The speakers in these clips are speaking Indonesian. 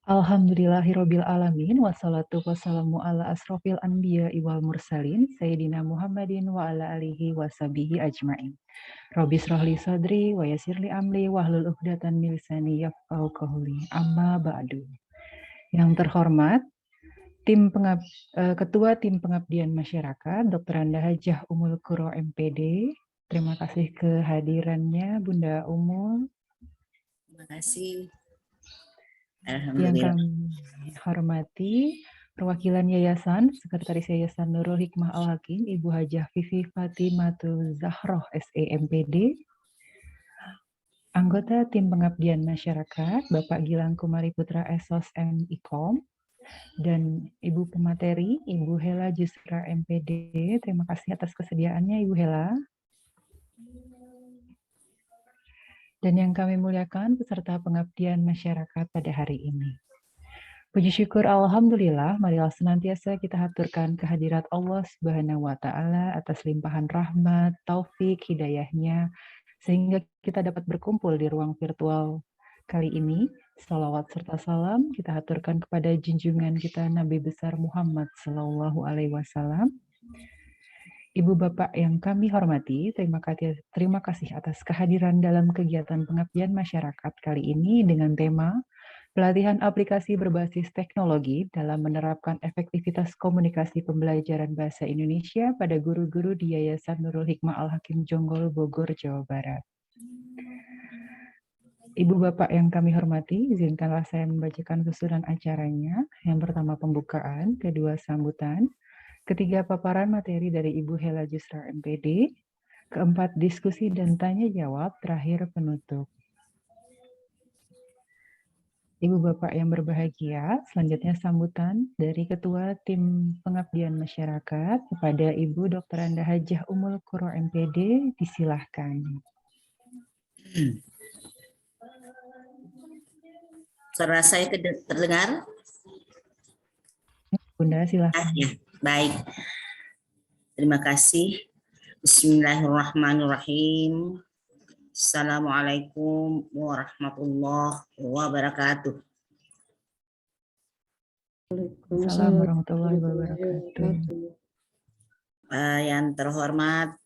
Alhamdulillahirabbil alamin wassalatu wassalamu ala asrofil anbiya wal mursalin sayyidina Muhammadin wa ala alihi washabihi ajmain. Rabbi shrahli sadri wa yassirli amri wahlul 'uqdatam min lisani yafqahu qawli. Amma ba'du. Yang terhormat Ketua Tim Pengabdian Masyarakat Dr. Anda Hajah Umul Qura MPD. Terima kasih kehadirannya Bunda Umul. Terima kasih. Yang kami hormati perwakilan Yayasan, Sekretaris Yayasan Nurul Hikmah Al-Hakim, Ibu Hajah Vivi Fatimatul Zahroh SEMPD, anggota Tim Pengabdian Masyarakat, Bapak Gilang Kumari Putra Esos MIKOM, dan Ibu Pemateri, Ibu Hela Jusra MPD. Terima kasih atas kesediaannya, Ibu Hela. Dan yang kami muliakan peserta pengabdian masyarakat pada hari ini. Puji syukur Alhamdulillah, marilah senantiasa kita haturkan kehadirat Allah Subhanahu wa Ta'ala atas limpahan rahmat, taufik, hidayahnya, sehingga kita dapat berkumpul di ruang virtual kali ini. Salawat serta salam kita haturkan kepada junjungan kita Nabi besar Muhammad Sallallahu Alaihi Wasallam. Ibu Bapak yang kami hormati, terima kasih atas kehadiran dalam kegiatan pengabdian masyarakat kali ini dengan tema pelatihan aplikasi berbasis teknologi dalam menerapkan efektivitas komunikasi pembelajaran bahasa Indonesia pada guru-guru di Yayasan Nurul Hikmah Al-Hakim Jonggol, Bogor, Jawa Barat. Ibu Bapak yang kami hormati, izinkanlah saya membacakan susunan acaranya. Yang pertama pembukaan, kedua sambutan, ketiga paparan materi dari Ibu Hela Jusra MPD, keempat diskusi dan tanya jawab, terakhir penutup. Ibu Bapak yang berbahagia, selanjutnya sambutan dari Ketua Tim Pengabdian Masyarakat kepada Ibu Dr. Anda Hajah Umul Qura MPD, disilahkan. Suara saya terdengar? Bunda, silahkan. Ya, baik. Terima kasih. Bismillahirrahmanirrahim. Assalamualaikum warahmatullahi wabarakatuh. Assalamualaikum warahmatullahi wabarakatuh. Yang terhormat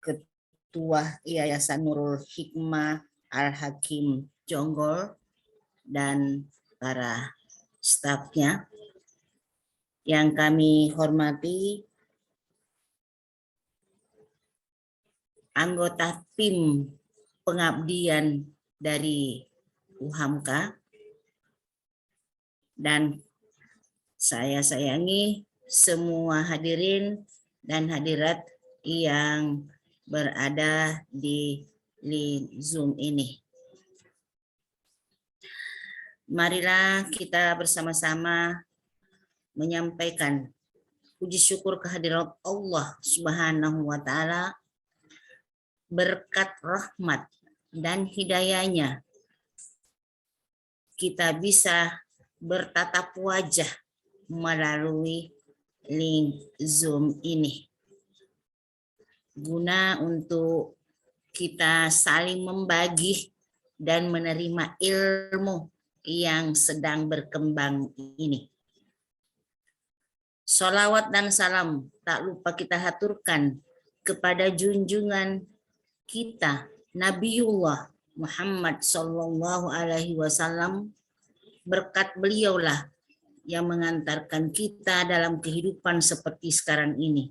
Ketua Yayasan Nurul Hikmah Al-Hakim Jonggol dan para stafnya, yang kami hormati anggota tim pengabdian dari UHAMKA, dan saya sayangi semua hadirin dan hadirat yang berada di Zoom ini. Marilah kita bersama-sama menyampaikan puji syukur kehadirat Allah Subhanahu wa Ta'ala, berkat rahmat dan hidayahnya kita bisa bertatap wajah melalui link Zoom ini, guna untuk kita saling membagi dan menerima ilmu yang sedang berkembang ini. Sholawat dan salam tak lupa kita haturkan kepada junjungan kita Nabiullah Muhammad Sallallahu Alaihi Wasallam. Berkat beliaulah yang mengantarkan kita dalam kehidupan seperti sekarang ini.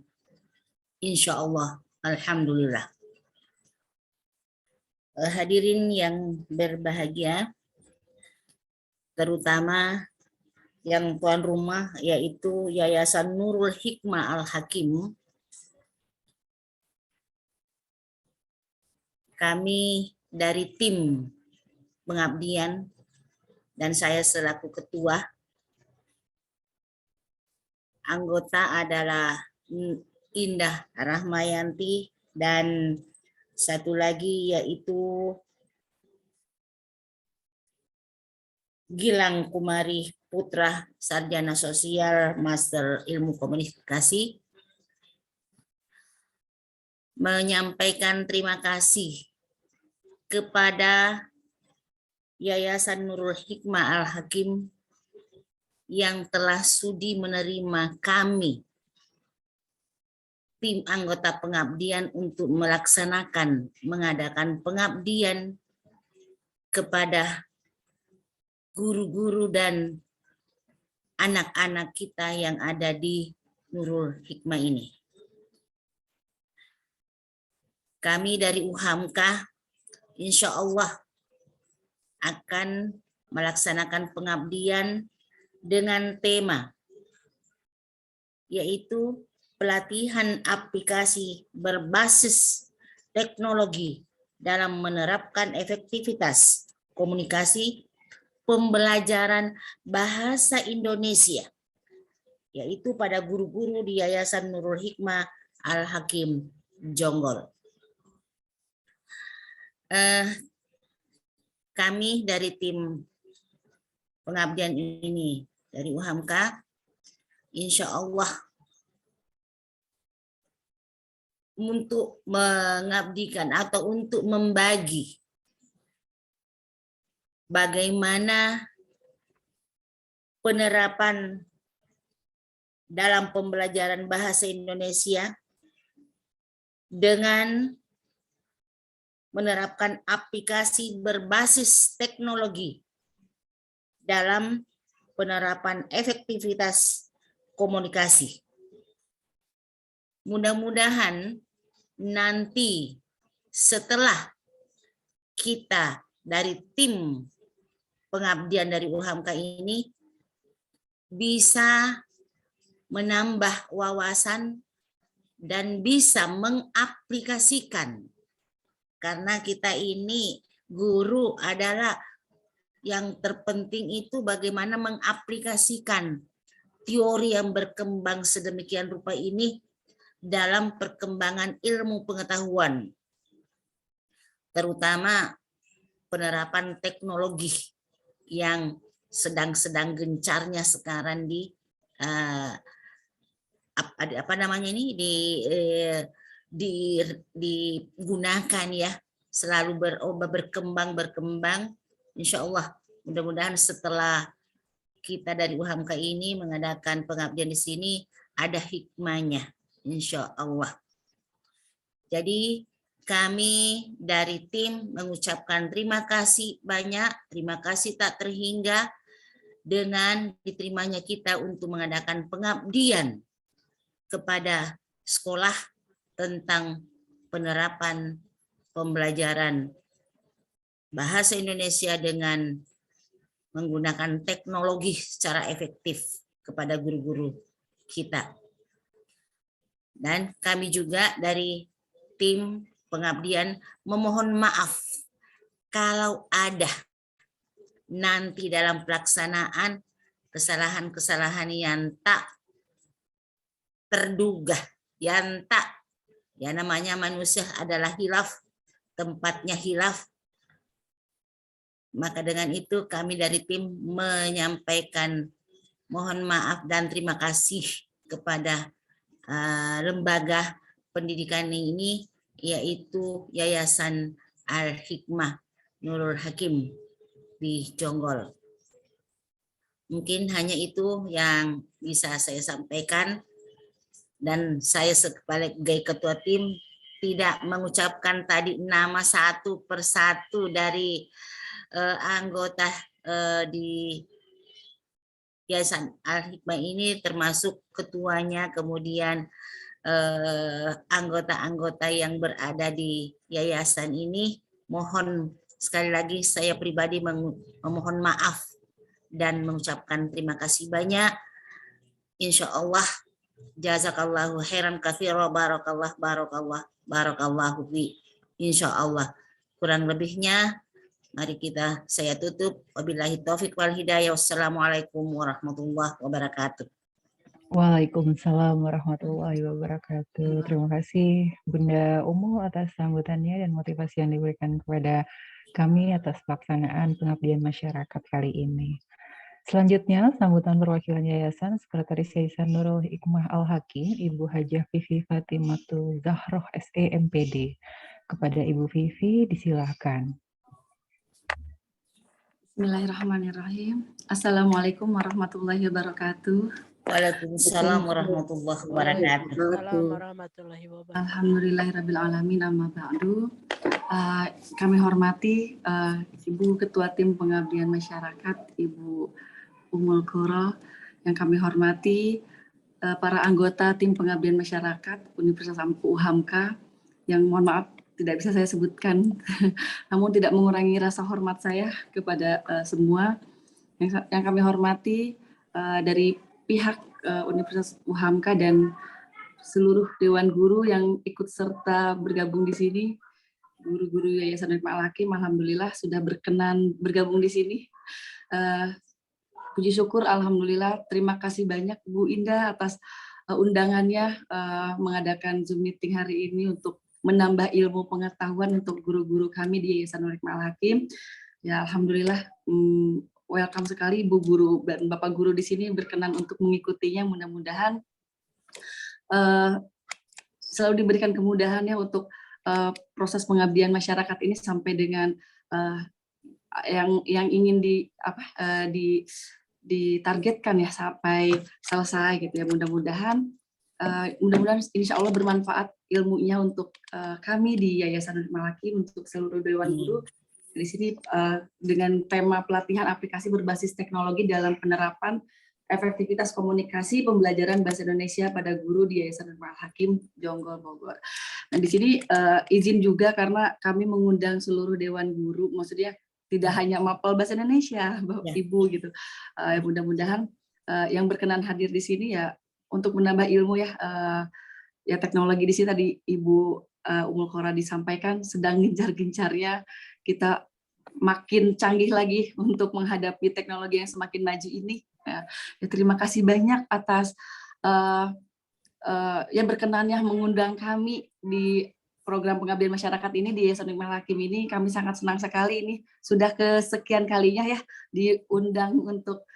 Insya Allah, alhamdulillah. Hadirin yang berbahagia, terutama yang tuan rumah, yaitu Yayasan Nurul Hikmah Al-Hakim. Kami dari tim pengabdian dan saya selaku ketua, anggota adalah Indah Rahmayanti dan satu lagi yaitu Gilang Kumari Putra, Sarjana Sosial, Master Ilmu Komunikasi. menyampaikan terima kasih kepada Yayasan Nurul Hikmah Al-Hakim yang telah sudi menerima kami, tim anggota pengabdian, untuk mengadakan pengabdian kepada guru-guru dan anak-anak kita yang ada di Nurul Hikmah ini. Kami dari UHAMKA insya Allah akan melaksanakan pengabdian dengan tema yaitu pelatihan aplikasi berbasis teknologi dalam menerapkan efektivitas komunikasi pembelajaran bahasa Indonesia, yaitu pada guru-guru di Yayasan Nurul Hikmah Al-Hakim Jonggol. Kami dari tim pengabdian ini dari UHAMKA insya Allah untuk mengabdikan atau untuk membagi bagaimana penerapan dalam pembelajaran bahasa Indonesia dengan menerapkan aplikasi berbasis teknologi dalam penerapan efektivitas komunikasi. Mudah-mudahan nanti setelah kita dari tim pengabdian dari UHAMKA ini bisa menambah wawasan dan bisa mengaplikasikan. Karena kita ini guru adalah yang terpenting itu bagaimana mengaplikasikan teori yang berkembang sedemikian rupa ini dalam perkembangan ilmu pengetahuan, terutama penerapan teknologi yang sedang gencarnya sekarang digunakan ya, selalu berkembang. Insya Allah mudah-mudahan setelah kita dari UHAMKA ini mengadakan pengabdian di sini ada hikmahnya, insya Allah. Jadi kami dari tim mengucapkan terima kasih banyak, terima kasih tak terhingga dengan diterimanya kita untuk mengadakan pengabdian kepada sekolah tentang penerapan pembelajaran bahasa Indonesia dengan menggunakan teknologi secara efektif kepada guru-guru kita. Dan kami juga dari tim pengabdian memohon maaf kalau ada nanti dalam pelaksanaan kesalahan-kesalahan yang tak terduga, yang tak, ya namanya manusia adalah hilaf, tempatnya hilaf. Maka dengan itu kami dari tim menyampaikan mohon maaf dan terima kasih kepada lembaga pendidikan ini, yaitu Yayasan Al-Hikmah Nurul Hakim di Jonggol. Mungkin hanya itu yang bisa saya sampaikan, dan saya sebagai ketua tim tidak mengucapkan tadi nama satu persatu dari anggota di Yayasan Al-Hikmah ini, termasuk ketuanya, kemudian anggota-anggota yang berada di yayasan ini. Mohon sekali lagi saya pribadi memohon maaf dan mengucapkan terima kasih banyak. Insya Allah jazakallahu khairan katsira, barakallahu fi. Insya Allah. Kurang lebihnya mari saya tutup. Wabillahi taufik wal hidayah. Wassalamualaikum warahmatullahi wabarakatuh. Waalaikumsalam warahmatullahi wabarakatuh. Terima kasih Bunda Umu atas sambutannya dan motivasi yang diberikan kepada kami atas pelaksanaan pengabdian masyarakat kali ini. Selanjutnya, sambutan perwakilan Yayasan Sekretaris Yayasan Nurul Hikmah Al-Hakim, Ibu Hajah Vivi Fatimatu Zahroh SE MPD. Kepada Ibu Vivi, disilahkan. Bismillahirrahmanirrahim. Assalamualaikum warahmatullahi wabarakatuh. Waalaikumsalam warahmatullahi wabarakatuh. Alhamdulillahirrabbilalamin, amma ba'du. Kami hormati Ibu Ketua Tim Pengabdian Masyarakat, Ibu Ummul Qura. Yang kami hormati para anggota Tim Pengabdian Masyarakat Universitas UHAMKA, yang mohon maaf tidak bisa saya sebutkan, namun tidak mengurangi rasa hormat saya kepada semua. Yang kami hormati dari pihak Universitas UHAMKA dan seluruh Dewan Guru yang ikut serta bergabung di sini, guru-guru Yayasan Hikmah Al-Hakim, alhamdulillah sudah berkenan bergabung di sini. Puji syukur, alhamdulillah. Terima kasih banyak Bu Indah atas undangannya mengadakan Zoom meeting hari ini untuk menambah ilmu pengetahuan untuk guru-guru kami di Yayasan Hikmah Al-Hakim. Ya, alhamdulillah, welcome sekali Ibu Guru dan Bapak Guru di sini berkenan untuk mengikutinya. Mudah-mudahan selalu diberikan kemudahannya untuk proses pengabdian masyarakat ini sampai dengan yang ingin ditargetkan ya sampai selesai gitu ya. Mudah-mudahan insya Allah bermanfaat ilmunya untuk kami di Yayasan Hikmah Al-Hakim, untuk seluruh Dewan Guru di sini dengan tema pelatihan aplikasi berbasis teknologi dalam penerapan efektivitas komunikasi pembelajaran bahasa Indonesia pada guru di Yayasan Hikmah Al-Hakim Jonggol Bogor. Nah di sini izin juga karena kami mengundang seluruh Dewan Guru, maksudnya tidak hanya mapel bahasa Indonesia, Bapak Ibu gitu. Mudah-mudahan yang berkenan hadir di sini ya untuk menambah ilmu ya. Ya teknologi di sini tadi Ibu Ummul Qura disampaikan sedang gencar-gencarnya kita makin canggih lagi untuk menghadapi teknologi yang semakin maju ini. Ya, terima kasih banyak atas yang berkenannya mengundang kami di program pengabdian masyarakat ini di Yayasan Hikmah Al-Hakim ini. Kami sangat senang sekali, ini sudah kesekian kalinya ya diundang untuk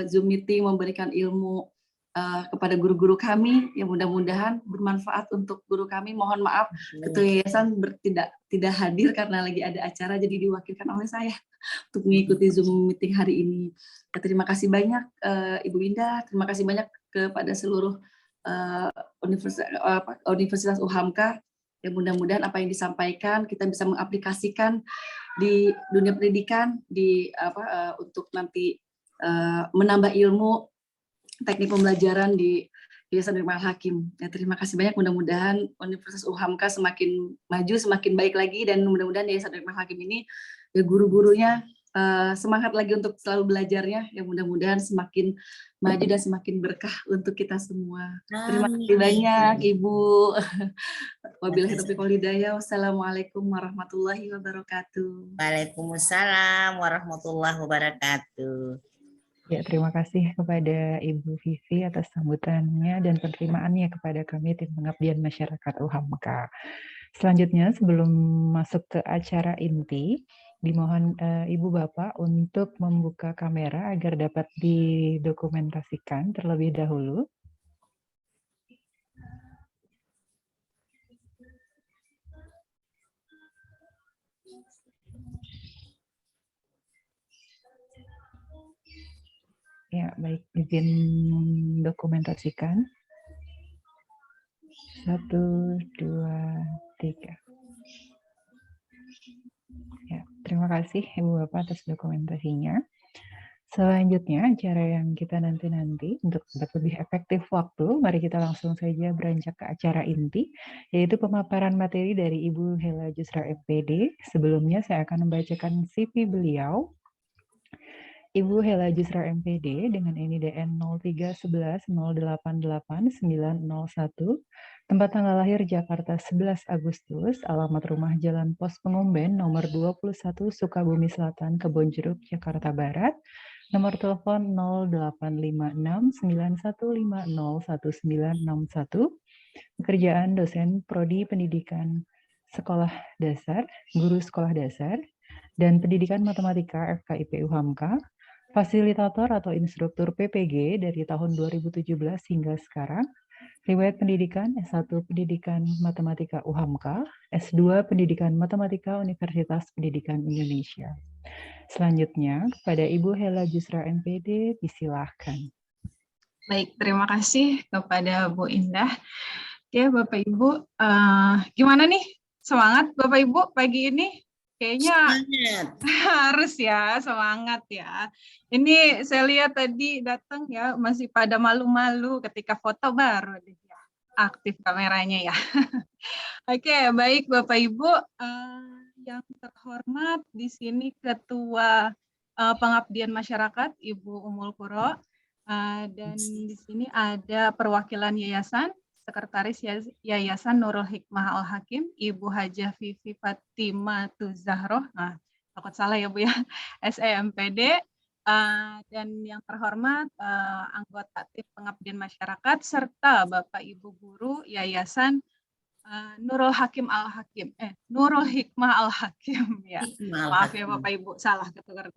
Zoom meeting memberikan ilmu kepada guru-guru kami, yang mudah-mudahan bermanfaat untuk guru kami. Mohon maaf Ketua Yayasan tidak hadir karena lagi ada acara, jadi diwakilkan oleh saya untuk mengikuti Zoom meeting hari ini. Ya, terima kasih banyak Ibu Indah, terima kasih banyak kepada seluruh Universitas UHAMKA. Ya, mudah-mudahan apa yang disampaikan kita bisa mengaplikasikan di dunia pendidikan, untuk nanti menambah ilmu teknik pembelajaran di Yayasan Hikmah Al-Hakim. Ya, terima kasih banyak. Mudah-mudahan Universitas UHAMKA semakin maju, semakin baik lagi, dan mudah-mudahan Yayasan Hikmah Al-Hakim ini ya guru-gurunya semangat lagi untuk selalu belajarnya. Ya, mudah-mudahan semakin maju dan semakin berkah untuk kita semua. Terima kasih banyak Ibu. Wabillahi taufiq wal hidayah. Wassalamualaikum warahmatullahi wabarakatuh. Waalaikumsalam warahmatullahi wabarakatuh. Ya, terima kasih kepada Ibu Vivi atas sambutannya dan penerimaannya kepada kami Tim Pengabdian Masyarakat UHAMKA. Selanjutnya, sebelum masuk ke acara inti, dimohon Ibu Bapak untuk membuka kamera agar dapat didokumentasikan terlebih dahulu. Ya, baik, izin dokumentasikan. 1, 2, 3. Ya, terima kasih Ibu Bapak atas dokumentasinya. Selanjutnya, acara yang kita nanti untuk lebih efektif waktu, mari kita langsung saja beranjak ke acara inti, yaitu pemaparan materi dari Ibu Hela Jusra MPD. Sebelumnya saya akan membacakan CV beliau. Ibu Hela Jusra MPD dengan NIDN 0311088901, tempat tanggal lahir Jakarta 11 Agustus, alamat rumah Jalan Pos Pengumben nomor 21 Sukabumi Selatan, Kebonjeruk, Jakarta Barat, nomor telepon 085691501961, pekerjaan dosen Prodi Pendidikan Sekolah Dasar, Guru Sekolah Dasar, dan Pendidikan Matematika FKIP UHAMKA. fasilitator atau instruktur PPG dari tahun 2017 hingga sekarang, riwayat pendidikan S1 Pendidikan Matematika UHAMKA, S2 Pendidikan Matematika Universitas Pendidikan Indonesia. Selanjutnya, kepada Ibu Hela Jusra MPD, disilahkan. Baik, terima kasih kepada Bu Indah. Oke, Bapak Ibu, gimana nih semangat Bapak Ibu pagi ini? Kayaknya Semangat. harus ya, semangat ya. Ini saya lihat tadi datang ya, masih pada malu-malu ketika foto baru deh ya. Aktif kameranya ya. Oke, baik Bapak Ibu, yang terhormat di sini Ketua Pengabdian Masyarakat Ibu Umul Quro, dan di sini ada perwakilan yayasan, Sekretaris Yayasan Nurul Hikmah Al-Hakim, Ibu Hajah Vivi Fatimah Tuzahroh, nah takut salah ya Bu ya, SEMPD, dan yang terhormat anggota tim pengabdian masyarakat, serta Bapak Ibu Guru Yayasan Nurul Hakim Al-Hakim, Nurul Hikmah Al-Hakim ya. Maaf ya Bapak Ibu, salah ketukar.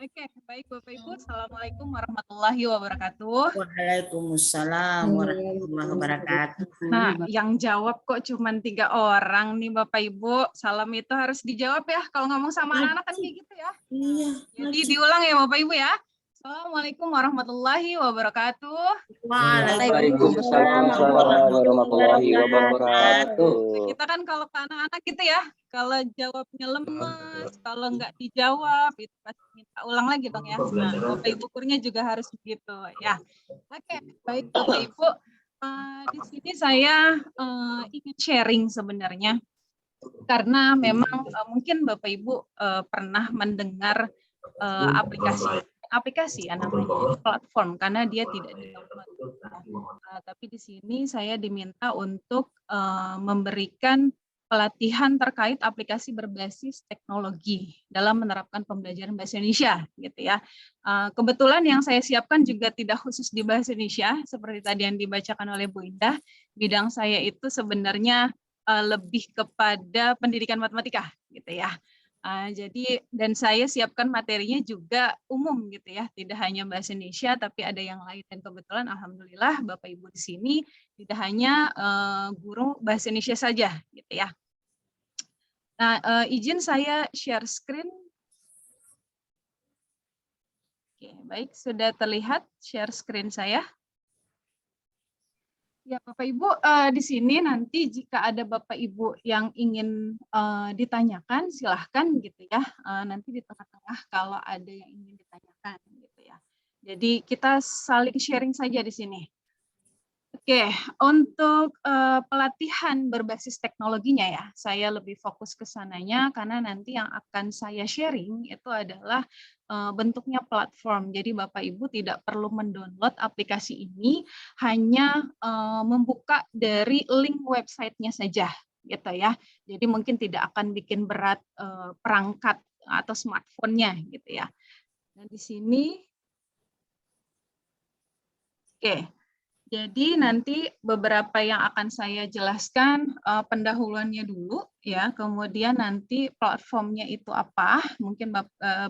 Oke, baik Bapak Ibu, Assalamualaikum warahmatullahi wabarakatuh. Waalaikumsalam warahmatullahi wabarakatuh. Nah, yang jawab kok cuma 3 orang nih Bapak Ibu. Salam itu harus dijawab ya, kalau ngomong sama anak-anak kan kayak gitu ya. Iya. Jadi diulang ya Bapak Ibu ya. Assalamualaikum warahmatullahi wabarakatuh. Waalaikumsalam warahmatullahi wabarakatuh. Kita kan kalau ke anak-anak gitu ya, kalau jawabnya lemes, kalau nggak dijawab, itu pasti minta ulang lagi dong ya. Nah, Bapak Ibu kurnya juga harus begitu ya. Oke, baik Bapak Ibu. Di sini saya ingin sharing sebenarnya, karena memang mungkin Bapak Ibu pernah mendengar aplikasi ya namanya platform, karena dia tidak di-download. Tapi di sini saya diminta untuk memberikan pelatihan terkait aplikasi berbasis teknologi dalam menerapkan pembelajaran bahasa Indonesia gitu ya. Kebetulan yang saya siapkan juga tidak khusus di bahasa Indonesia seperti tadi yang dibacakan oleh Bu Indah. Bidang saya itu sebenarnya lebih kepada pendidikan matematika gitu ya. Jadi dan saya siapkan materinya juga umum gitu ya, tidak hanya bahasa Indonesia tapi ada yang lain, dan kebetulan alhamdulillah Bapak Ibu di sini tidak hanya guru bahasa Indonesia saja gitu ya. Nah, izin saya share screen. Oke, baik, sudah terlihat share screen saya. Ya, Bapak Ibu, di sini nanti jika ada Bapak Ibu yang ingin ditanyakan, silahkan gitu ya. Nanti di tengah-tengah kalau ada yang ingin ditanyakan gitu ya. Jadi kita saling sharing saja di sini. Oke, untuk pelatihan berbasis teknologinya ya, saya lebih fokus ke sananya karena nanti yang akan saya sharing itu adalah bentuknya platform. Jadi Bapak Ibu tidak perlu mendownload aplikasi ini, hanya membuka dari link websitenya saja, gitu ya. Jadi mungkin tidak akan bikin berat perangkat atau smartphone-nya, gitu ya. Nah di sini, oke. Jadi nanti beberapa yang akan saya jelaskan pendahuluannya dulu ya, kemudian nanti platformnya itu apa, mungkin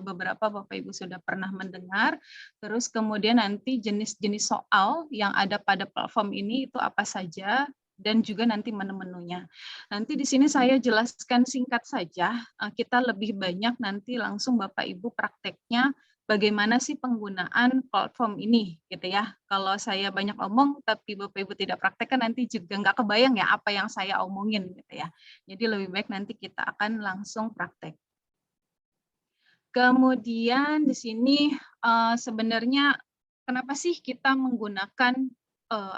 beberapa Bapak Ibu sudah pernah mendengar, terus kemudian nanti jenis-jenis soal yang ada pada platform ini itu apa saja, dan juga nanti menu-menunya. Nanti di sini saya jelaskan singkat saja, kita lebih banyak nanti langsung Bapak Ibu prakteknya bagaimana sih penggunaan platform ini gitu ya. Kalau saya banyak omong tapi Bapak Ibu tidak praktekkan nanti juga nggak kebayang ya apa yang saya omongin gitu ya. Jadi lebih baik nanti kita akan langsung praktek. Kemudian di sini sebenarnya kenapa sih kita menggunakan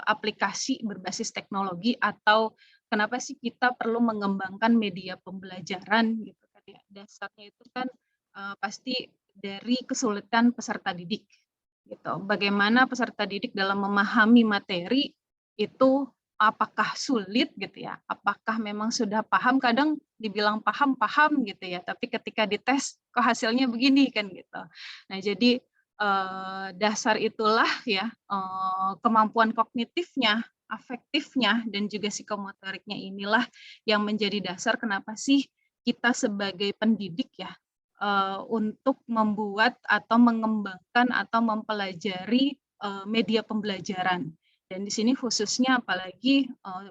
aplikasi berbasis teknologi, atau kenapa sih kita perlu mengembangkan media pembelajaran gitu kan ya. Dasarnya itu kan pasti dari kesulitan peserta didik gitu. Bagaimana peserta didik dalam memahami materi itu apakah sulit gitu ya? Apakah memang sudah paham? Kadang dibilang paham gitu ya, tapi ketika dites kok hasilnya begini kan gitu. Nah, jadi dasar itulah ya kemampuan kognitifnya, afektifnya, dan juga psikomotoriknya inilah yang menjadi dasar kenapa sih kita sebagai pendidik ya untuk membuat atau mengembangkan atau mempelajari media pembelajaran. Dan di sini khususnya apalagi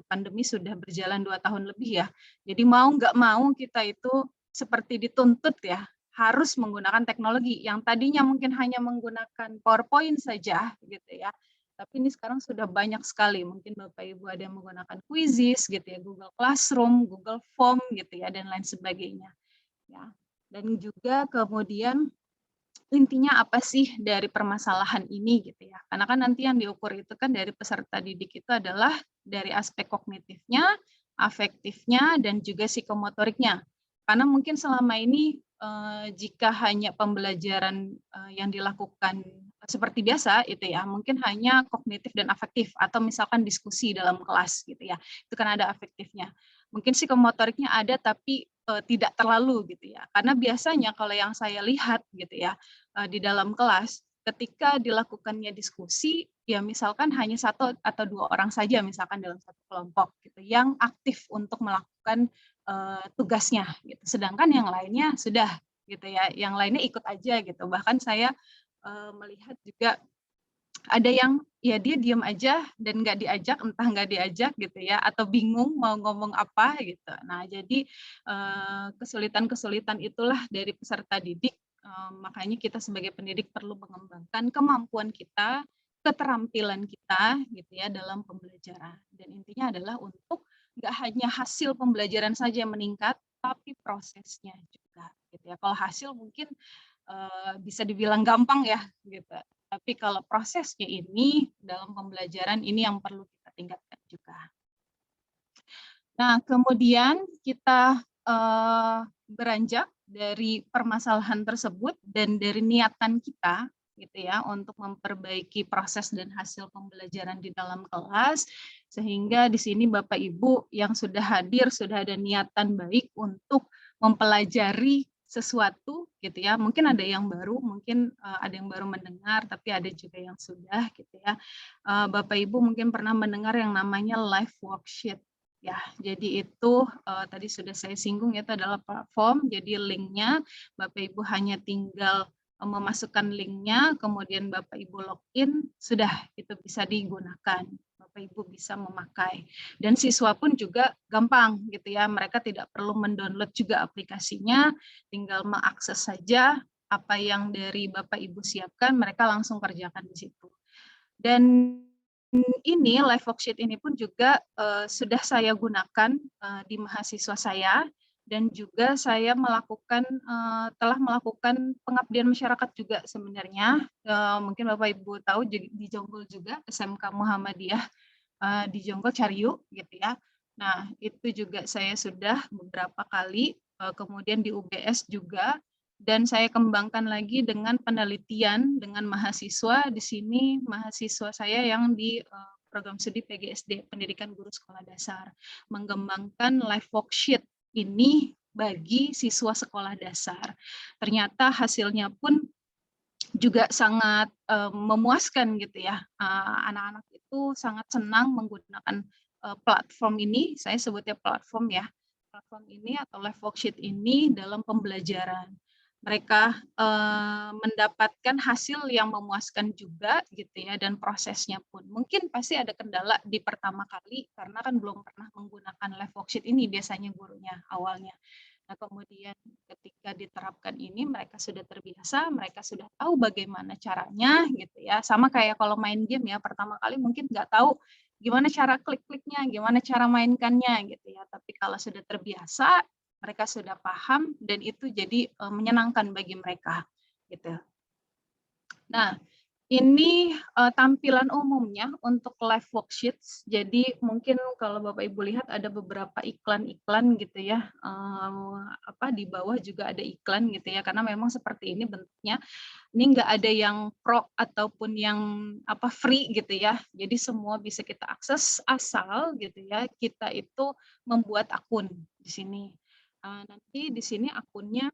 pandemi sudah berjalan 2 tahun lebih ya. Jadi mau nggak mau kita itu seperti dituntut ya, harus menggunakan teknologi yang tadinya mungkin hanya menggunakan PowerPoint saja gitu ya. Tapi ini sekarang sudah banyak sekali, mungkin Bapak Ibu ada yang menggunakan Quizzes gitu ya, Google Classroom, Google Form gitu ya, dan lain sebagainya. Ya. Dan juga kemudian intinya apa sih dari permasalahan ini gitu ya. Karena kan nanti yang diukur itu kan dari peserta didik itu adalah dari aspek kognitifnya, afektifnya, dan juga psikomotoriknya. Karena mungkin selama ini jika hanya pembelajaran yang dilakukan seperti biasa itu ya, mungkin hanya kognitif dan afektif atau misalkan diskusi dalam kelas gitu ya. Itu kan ada afektifnya. Mungkin psikomotoriknya ada tapi tidak terlalu gitu ya. Karena biasanya kalau yang saya lihat gitu ya, di dalam kelas, ketika dilakukannya diskusi, ya misalkan hanya 1 atau 2 orang saja misalkan dalam satu kelompok gitu, yang aktif untuk melakukan tugasnya gitu. Sedangkan yang lainnya sudah gitu ya, yang lainnya ikut aja gitu. Bahkan saya melihat juga ada yang ya dia diam aja dan nggak diajak, entah nggak diajak gitu ya, atau bingung mau ngomong apa gitu. Nah jadi kesulitan-kesulitan itulah dari peserta didik, makanya kita sebagai pendidik perlu mengembangkan kemampuan kita, keterampilan kita gitu ya dalam pembelajaran. Dan intinya adalah untuk nggak hanya hasil pembelajaran saja yang meningkat, tapi prosesnya juga gitu ya. Kalau hasil mungkin bisa dibilang gampang ya gitu. Tapi kalau prosesnya ini dalam pembelajaran ini yang perlu kita tingkatkan juga. Nah, kemudian kita beranjak dari permasalahan tersebut dan dari niatan kita gitu ya untuk memperbaiki proses dan hasil pembelajaran di dalam kelas, sehingga di sini Bapak Ibu yang sudah hadir sudah ada niatan baik untuk mempelajari sesuatu gitu ya. Mungkin ada yang baru, mungkin ada yang baru mendengar, tapi ada juga yang sudah gitu ya. Bapak Ibu mungkin pernah mendengar yang namanya live worksheet. Ya, jadi itu tadi sudah saya singgung itu adalah platform. Jadi linknya Bapak Ibu hanya tinggal memasukkan linknya, kemudian Bapak Ibu login, sudah itu bisa digunakan. Bapak Ibu bisa memakai. Dan siswa pun juga gampang gitu ya. Mereka tidak perlu mendownload juga aplikasinya, tinggal mengakses saja apa yang dari Bapak Ibu siapkan, mereka langsung kerjakan di situ. Dan ini live worksheet ini pun juga sudah saya gunakan di mahasiswa saya dan juga saya telah melakukan pengabdian masyarakat juga sebenarnya. Mungkin Bapak Ibu tahu di Jonggol juga SMK Muhammadiyah di Jonggol Cariu gitu ya. Nah, itu juga saya sudah beberapa kali, kemudian di UBS juga, dan saya kembangkan lagi dengan penelitian dengan mahasiswa. Di sini mahasiswa saya yang di program studi PGSD, Pendidikan Guru Sekolah Dasar, mengembangkan live worksheet ini bagi siswa sekolah dasar. Ternyata hasilnya pun juga sangat memuaskan gitu ya. Anak-anak itu sangat senang menggunakan platform ini, saya sebutnya platform ya, platform ini atau live worksheet ini dalam pembelajaran. Mereka mendapatkan hasil yang memuaskan juga gitu ya, dan prosesnya pun mungkin pasti ada kendala di pertama kali karena kan belum pernah menggunakan live worksheet ini biasanya gurunya awalnya. Nah, kemudian ketika diterapkan ini mereka sudah terbiasa, mereka sudah tahu bagaimana caranya gitu ya. Sama kayak kalau main game ya, pertama kali mungkin nggak tahu gimana cara klik-kliknya, gimana cara mainkannya gitu ya. Tapi kalau sudah terbiasa, mereka sudah paham dan itu jadi menyenangkan bagi mereka gitu. Nah, ini tampilan umumnya untuk live worksheets. Jadi mungkin kalau Bapak Ibu lihat ada beberapa iklan-iklan gitu ya, di bawah juga ada iklan gitu ya, karena memang seperti ini bentuknya. Ini nggak ada yang pro ataupun yang free gitu ya. Jadi semua bisa kita akses asal gitu ya, kita itu membuat akun di sini. Nanti di sini akunnya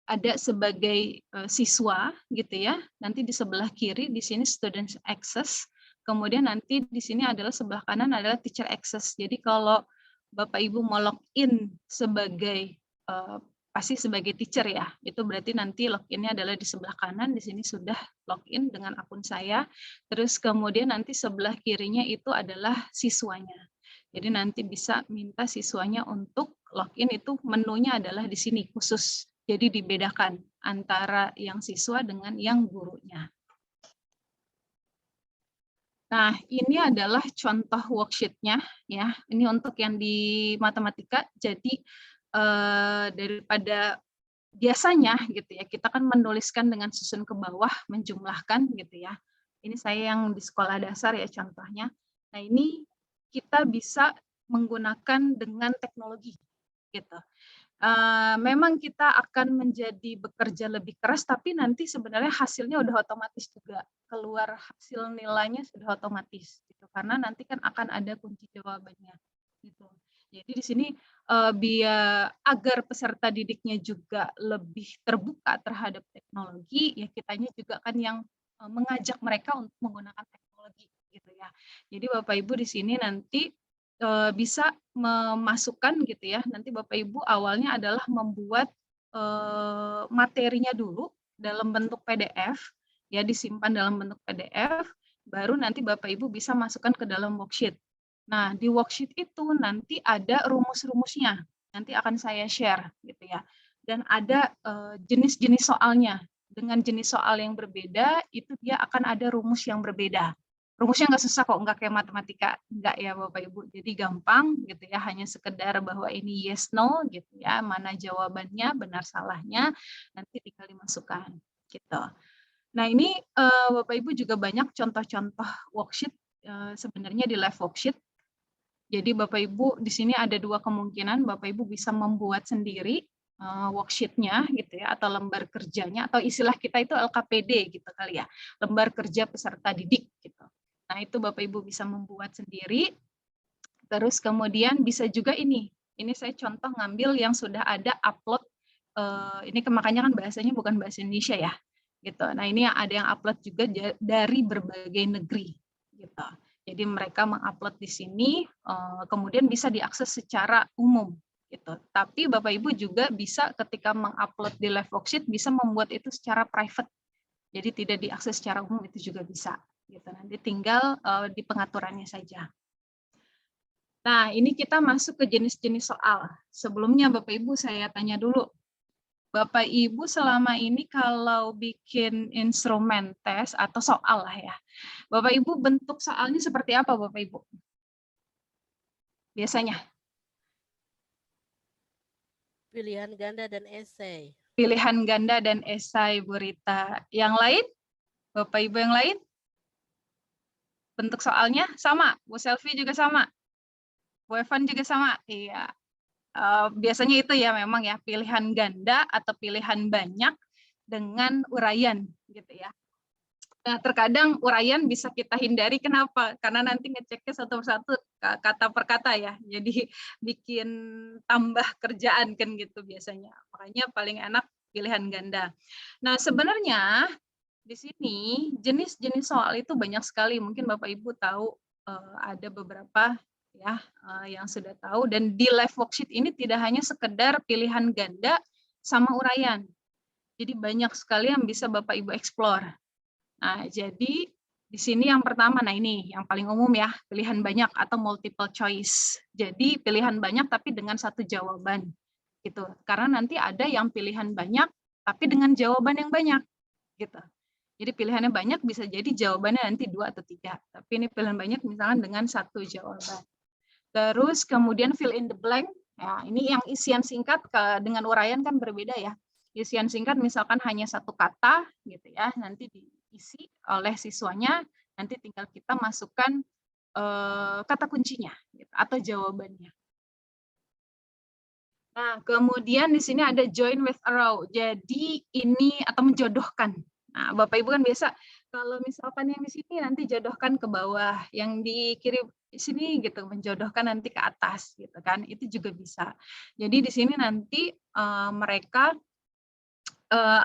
ada sebagai siswa gitu ya. Nanti di sebelah kiri di sini student access. Kemudian nanti di sini adalah sebelah kanan adalah teacher access. Jadi kalau Bapak Ibu mau login sebagai pasti sebagai teacher ya. Itu berarti nanti login-nya adalah di sebelah kanan, di sini sudah login dengan akun saya. Terus kemudian nanti sebelah kirinya itu adalah siswanya. Jadi nanti bisa minta siswanya untuk login, itu menunya adalah di sini khusus. Jadi dibedakan antara yang siswa dengan yang gurunya. Nah, ini adalah contoh worksheet-nya ya. Ini untuk yang di matematika. Jadi daripada biasanya gitu ya, kita kan menuliskan dengan susun ke bawah, menjumlahkan gitu ya. Ini saya yang di sekolah dasar ya contohnya. Nah, ini kita bisa menggunakan dengan teknologi gitu. Memang kita akan menjadi bekerja lebih keras, tapi nanti sebenarnya hasilnya udah otomatis juga keluar, hasil nilainya sudah otomatis gitu, karena nanti kan akan ada kunci jawabannya gitu. Jadi di sini biar agar peserta didiknya juga lebih terbuka terhadap teknologi, ya kitanya juga kan yang mengajak mereka untuk menggunakan teknologi gitu ya. Jadi Bapak Ibu di sini nanti bisa memasukkan gitu ya, nanti Bapak Ibu awalnya adalah membuat materinya dulu dalam bentuk PDF, ya disimpan dalam bentuk PDF, baru nanti Bapak Ibu bisa masukkan ke dalam worksheet. Nah, di worksheet itu nanti ada rumus-rumusnya, nanti akan saya share gitu ya. Dan ada jenis-jenis soalnya. Dengan jenis soal yang berbeda, itu dia akan ada rumus yang berbeda. Rumusnya nggak susah kok, nggak kayak matematika, nggak ya Bapak Ibu. Jadi gampang gitu ya, hanya sekedar bahwa ini yes no gitu ya, mana jawabannya, benar salahnya, nanti tinggal dimasukkan gitu. Nah ini Bapak Ibu juga banyak contoh-contoh worksheet sebenarnya di live worksheet. Jadi Bapak Ibu di sini ada dua kemungkinan, Bapak Ibu bisa membuat sendiri worksheet-nya gitu ya, atau lembar kerjanya, atau istilah kita itu LKPD gitu kali ya, lembar kerja peserta didik gitu. Nah, itu Bapak Ibu bisa membuat sendiri. Terus kemudian bisa juga ini saya contoh ngambil yang sudah ada upload, ini makanya kan bahasanya bukan bahasa Indonesia ya, gitu. Nah, ini ada yang upload juga dari berbagai negeri, gitu. Jadi mereka mengupload di sini, kemudian bisa diakses secara umum, gitu. Tapi Bapak Ibu juga bisa ketika mengupload di live worksheet bisa membuat itu secara private. Jadi tidak diakses secara umum, itu juga bisa. Gitu. Nanti tinggal di pengaturannya saja. Nah, ini kita masuk ke jenis-jenis soal. Sebelumnya Bapak Ibu saya tanya dulu. Bapak Ibu selama ini kalau bikin instrumen tes atau soal lah ya, Bapak Ibu bentuk soalnya seperti apa Bapak Ibu? Biasanya? Pilihan ganda dan esai. Pilihan ganda dan esai, Bu Rita. Yang lain? Bapak Ibu yang lain? Bentuk soalnya sama, Bu Selvi juga sama, Bu Evan juga sama. Iya. Biasanya itu ya memang ya pilihan ganda atau pilihan banyak dengan uraian gitu ya. Nah, terkadang uraian bisa kita hindari, kenapa? Karena nanti ngeceknya satu persatu kata per kata ya. Jadi bikin tambah kerjaan kan gitu biasanya. Makanya paling enak pilihan ganda. Nah, sebenarnya di sini jenis-jenis soal itu banyak sekali. Mungkin Bapak Ibu tahu ada beberapa ya yang sudah tahu, dan di live worksheet ini tidak hanya sekedar pilihan ganda sama uraian. Jadi banyak sekali yang bisa Bapak Ibu explore. Nah, jadi di sini yang pertama, nah ini yang paling umum ya, pilihan banyak atau multiple choice. Jadi pilihan banyak tapi dengan satu jawaban gitu. Karena nanti ada yang pilihan banyak tapi dengan jawaban yang banyak gitu. Jadi pilihannya banyak, bisa jadi jawabannya nanti 2 atau 3. Tapi ini pilihan banyak misalkan dengan satu jawaban. Terus kemudian fill in the blank. Ya, ini yang isian singkat dengan uraian kan berbeda ya. Isian singkat misalkan hanya satu kata gitu ya, nanti diisi oleh siswanya, nanti tinggal kita masukkan kata kuncinya gitu, atau jawabannya. Nah, kemudian di sini ada join with arrow. Jadi ini atau menjodohkan. Nah, Bapak Ibu kan biasa kalau misalkan yang di sini nanti jodohkan ke bawah, yang di kiri sini gitu menjodohkan nanti ke atas gitu kan. Itu juga bisa. Jadi di sini nanti mereka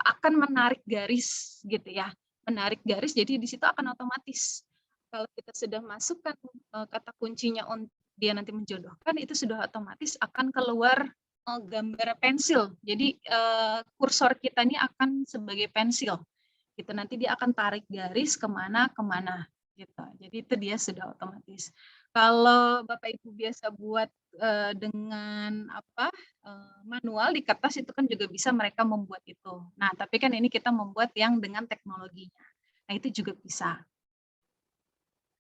akan menarik garis gitu ya. Menarik garis, jadi di situ akan otomatis kalau kita sudah masukkan kata kuncinya untuk dia nanti menjodohkan, itu sudah otomatis akan keluar gambar pensil. Jadi kursor kita ini akan sebagai pensil. Gitu. Nanti dia akan tarik garis kemana-kemana. Gitu. Jadi itu dia sudah otomatis. Kalau Bapak Ibu biasa buat dengan manual di kertas itu kan juga bisa mereka membuat itu. Nah, tapi kan ini kita membuat yang dengan teknologinya. Nah, itu juga bisa.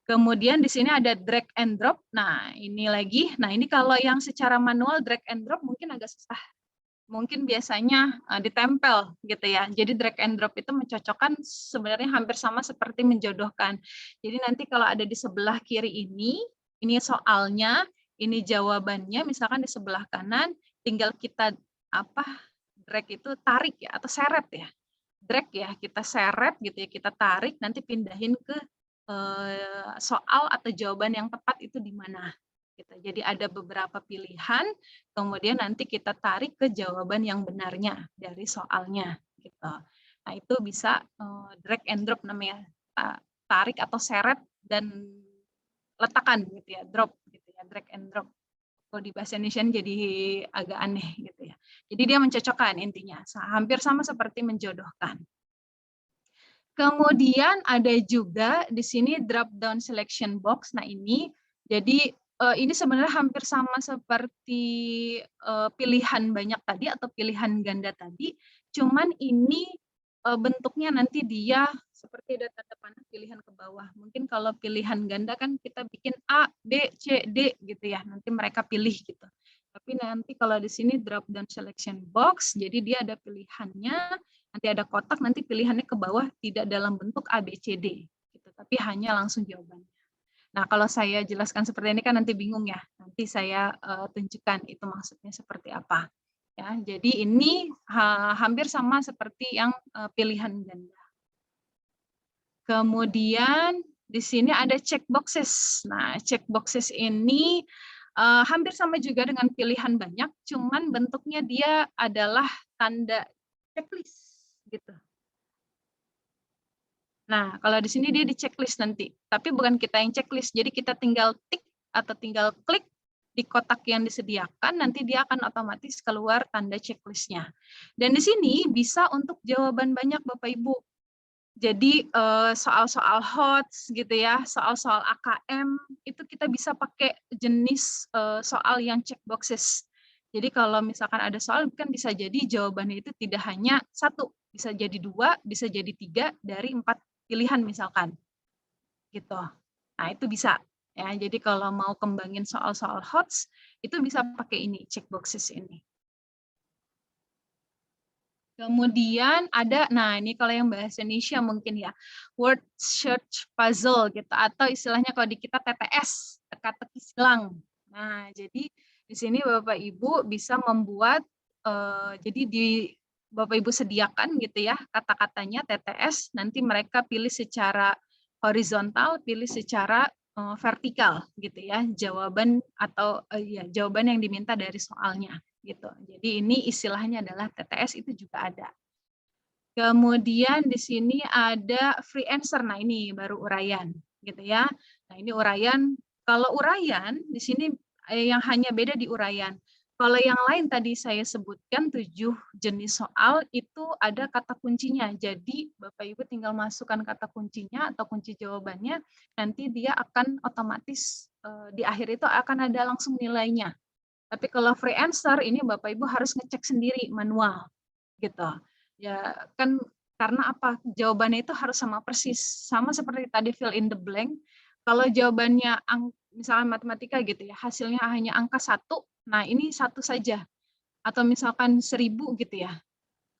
Kemudian di sini ada drag and drop. Nah, ini lagi. Nah, ini kalau yang secara manual drag and drop mungkin agak susah. Mungkin biasanya ditempel gitu ya. Jadi drag and drop itu mencocokkan sebenarnya hampir sama seperti menjodohkan. Jadi nanti kalau ada di sebelah kiri ini soalnya, ini jawabannya, misalkan di sebelah kanan, tinggal kita drag itu tarik ya atau seret ya. Drag ya, kita seret gitu ya, kita tarik, nanti pindahin ke soal atau jawaban yang tepat itu di mana. Gitu. Jadi ada beberapa pilihan, kemudian nanti kita tarik ke jawaban yang benarnya dari soalnya. Gitu. Nah itu bisa drag and drop namanya, tarik atau seret dan letakkan gitu ya, drop gitu ya, drag and drop. Kalau di bahasa Indonesia jadi agak aneh gitu ya. Jadi dia mencocokkan intinya, hampir sama seperti menjodohkan. Kemudian ada juga di sini drop down selection box. Nah ini, jadi ini sebenarnya hampir sama seperti pilihan banyak tadi atau pilihan ganda tadi, cuman ini bentuknya nanti dia seperti ada tanda panah pilihan ke bawah. Mungkin kalau pilihan ganda kan kita bikin A, B, C, D gitu ya, nanti mereka pilih gitu. Tapi nanti kalau di sini drop down selection box, jadi dia ada pilihannya, nanti ada kotak, nanti pilihannya ke bawah tidak dalam bentuk A, B, C, D, gitu, tapi hanya langsung jawabannya. Nah, kalau saya jelaskan seperti ini kan nanti bingung ya, nanti saya tunjukkan itu maksudnya seperti apa. Ya, jadi ini hampir sama seperti yang pilihan ganda. Kemudian di sini ada check boxes. Nah, check boxes ini hampir sama juga dengan pilihan banyak, cuman bentuknya dia adalah tanda checklist gitu. Nah, kalau di sini dia di checklist nanti, tapi bukan kita yang checklist, jadi kita tinggal tik atau tinggal klik di kotak yang disediakan, nanti dia akan otomatis keluar tanda checklistnya. Dan di sini bisa untuk jawaban banyak Bapak Ibu. Jadi soal-soal HOTS gitu ya, soal-soal AKM itu kita bisa pakai jenis soal yang check boxes. Jadi kalau misalkan ada soal kan bisa jadi jawabannya itu tidak hanya satu, bisa jadi 2, bisa jadi 3 dari 4 pilihan misalkan. Gitu. Nah, itu bisa ya. Jadi kalau mau kembangin soal-soal HOTS itu bisa pakai ini check boxes ini. Kemudian ada, nah ini kalau yang bahasa Indonesia mungkin ya, word search puzzle gitu, atau istilahnya kalau di kita TTS, teka-teki silang. Nah, jadi di sini Bapak Ibu bisa membuat, jadi di Bapak Ibu sediakan gitu ya kata-katanya TTS, nanti mereka pilih secara horizontal, pilih secara vertikal gitu ya, jawaban atau ya jawaban yang diminta dari soalnya. Gitu. Jadi ini istilahnya adalah TTS itu juga ada. Kemudian di sini ada free answer. Nah, ini baru uraian gitu ya. Nah, ini uraian. Kalau uraian di sini yang hanya beda di uraian. Kalau yang lain tadi saya sebutkan 7 jenis soal itu ada kata kuncinya. Jadi Bapak Ibu tinggal masukkan kata kuncinya atau kunci jawabannya, nanti dia akan otomatis di akhir itu akan ada langsung nilainya. Tapi kalau free answer ini Bapak Ibu harus ngecek sendiri manual gitu. Ya kan karena apa? Jawabannya itu harus sama persis. Sama seperti tadi fill in the blank. Kalau jawabannya misalnya matematika gitu ya, hasilnya hanya angka 1, nah ini 1 saja. Atau misalkan 1000 gitu ya.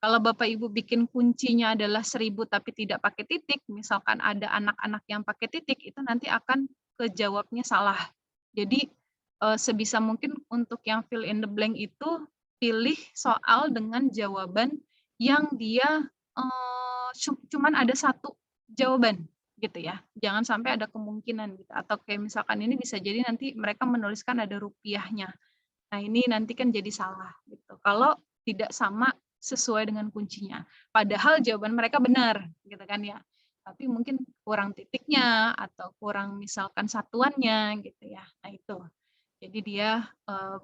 Kalau Bapak Ibu bikin kuncinya adalah 1000 tapi tidak pakai titik, misalkan ada anak-anak yang pakai titik, itu nanti akan kejawabnya salah. Jadi sebisa mungkin untuk yang fill in the blank itu pilih soal dengan jawaban yang dia cuman ada 1 jawaban gitu ya. Jangan sampai ada kemungkinan gitu. Atau kayak misalkan ini bisa jadi nanti mereka menuliskan ada rupiahnya. Nah, ini nanti kan jadi salah gitu. Kalau tidak sama sesuai dengan kuncinya. Padahal jawaban mereka benar gitu kan ya. Tapi mungkin kurang titiknya atau kurang misalkan satuannya gitu ya. Nah, itu. Jadi dia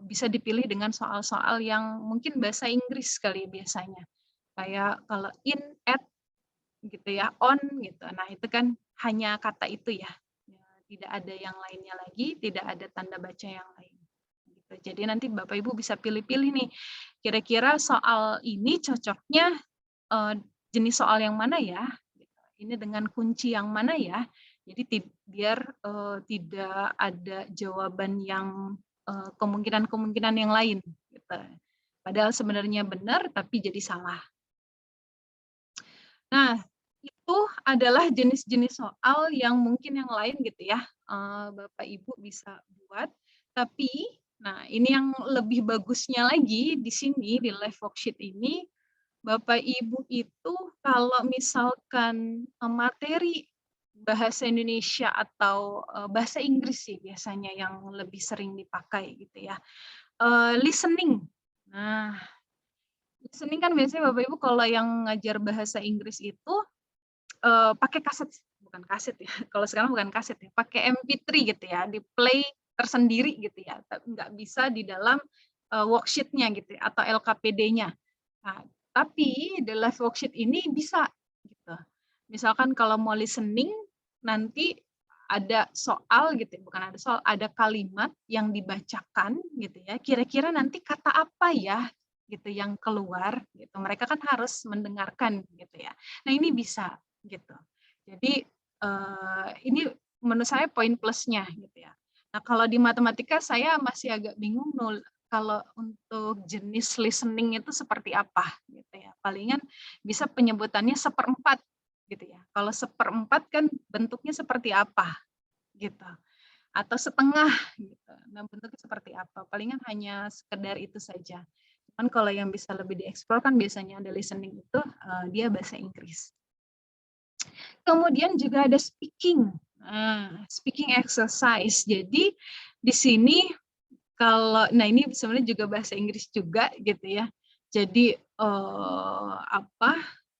bisa dipilih dengan soal-soal yang mungkin bahasa Inggris kali biasanya. Kayak kalau in, at gitu ya, on gitu. Nah, itu kan hanya kata itu ya. Ya, tidak ada yang lainnya lagi, tidak ada tanda baca yang lain. Gitu. Jadi nanti Bapak Ibu bisa pilih-pilih nih. Kira-kira soal ini cocoknya jenis soal yang mana ya? Gitu. Ini dengan kunci yang mana ya? Jadi biar tidak ada jawaban yang kemungkinan-kemungkinan yang lain. Gitu. Padahal sebenarnya benar, tapi jadi salah. Nah, itu adalah jenis-jenis soal yang mungkin yang lain gitu ya, Bapak Ibu bisa buat. Tapi, nah ini yang lebih bagusnya lagi di sini, di live worksheet ini, Bapak Ibu itu kalau misalkan materi bahasa Indonesia atau bahasa Inggris sih biasanya yang lebih sering dipakai gitu ya, listening. Nah, listening kan biasanya Bapak Ibu kalau yang ngajar bahasa Inggris itu pakai kaset, bukan kaset ya, kalau sekarang bukan kaset ya, pakai MP3 gitu ya, di-play tersendiri gitu ya, nggak bisa di dalam worksheet-nya gitu ya, atau LKPD-nya. Nah, tapi the live worksheet ini bisa gitu. Misalkan kalau mau listening, nanti ada soal gitu ya, bukan ada soal, ada kalimat yang dibacakan gitu ya, kira-kira nanti kata apa ya gitu yang keluar gitu. Mereka kan harus mendengarkan gitu ya. Nah, ini bisa gitu. Jadi ini menurut saya poin plusnya gitu ya. Nah, kalau di matematika saya masih agak bingung kalau untuk jenis listening itu seperti apa gitu ya. Palingan bisa penyebutannya seperempat gitu ya. Kalau seperempat kan bentuknya seperti apa gitu. Atau setengah gitu. Nah, bentuknya seperti apa? Palingan hanya sekedar itu saja. Cuman kalau yang bisa lebih dieksplor kan biasanya ada listening itu dia bahasa Inggris. Kemudian juga ada speaking. Speaking exercise. Jadi di sini kalau ini sebenarnya juga bahasa Inggris juga gitu ya. Jadi apa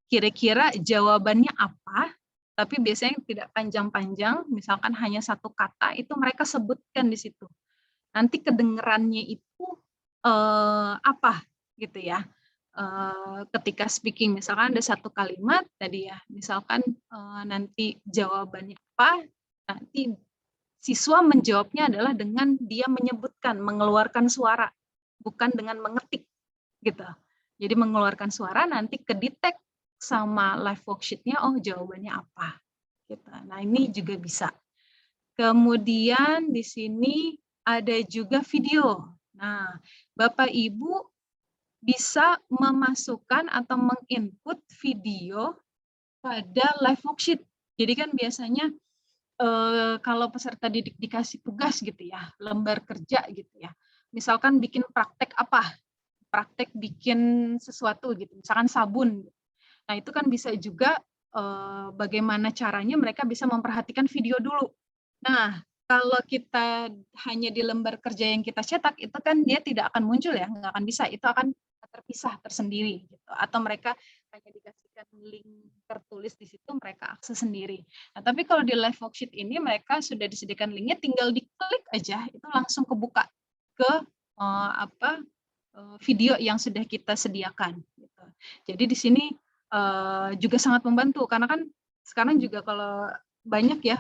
kira-kira jawabannya apa? Tapi biasanya tidak panjang-panjang, misalkan hanya satu kata itu mereka sebutkan di situ. Nanti kedengerannya itu apa gitu ya. Ketika speaking misalkan ada satu kalimat tadi ya, misalkan nanti jawabannya apa, nanti siswa menjawabnya adalah dengan dia menyebutkan, mengeluarkan suara, bukan dengan mengetik gitu. Jadi mengeluarkan suara nanti kedetek sama live worksheet-nya, oh jawabannya apa gitu. Nah, ini juga bisa. Kemudian di sini ada juga video. Nah, Bapak Ibu bisa memasukkan atau menginput video pada live worksheet. Jadi kan biasanya kalau peserta didik dikasih tugas gitu ya, lembar kerja gitu ya. Misalkan bikin praktek apa? Praktek bikin sesuatu gitu, misalkan sabun. Nah, itu kan bisa juga bagaimana caranya mereka bisa memperhatikan video dulu. Nah, kalau kita hanya di lembar kerja yang kita cetak, itu kan dia tidak akan muncul ya, nggak akan bisa. Itu akan terpisah tersendiri. Gitu. Atau mereka hanya dikasihkan link tertulis di situ, mereka akses sendiri. Nah, tapi kalau di live worksheet ini, mereka sudah disediakan linknya, tinggal diklik aja, itu langsung kebuka ke video yang sudah kita sediakan. Gitu. Jadi di sini juga sangat membantu, karena kan sekarang juga kalau banyak ya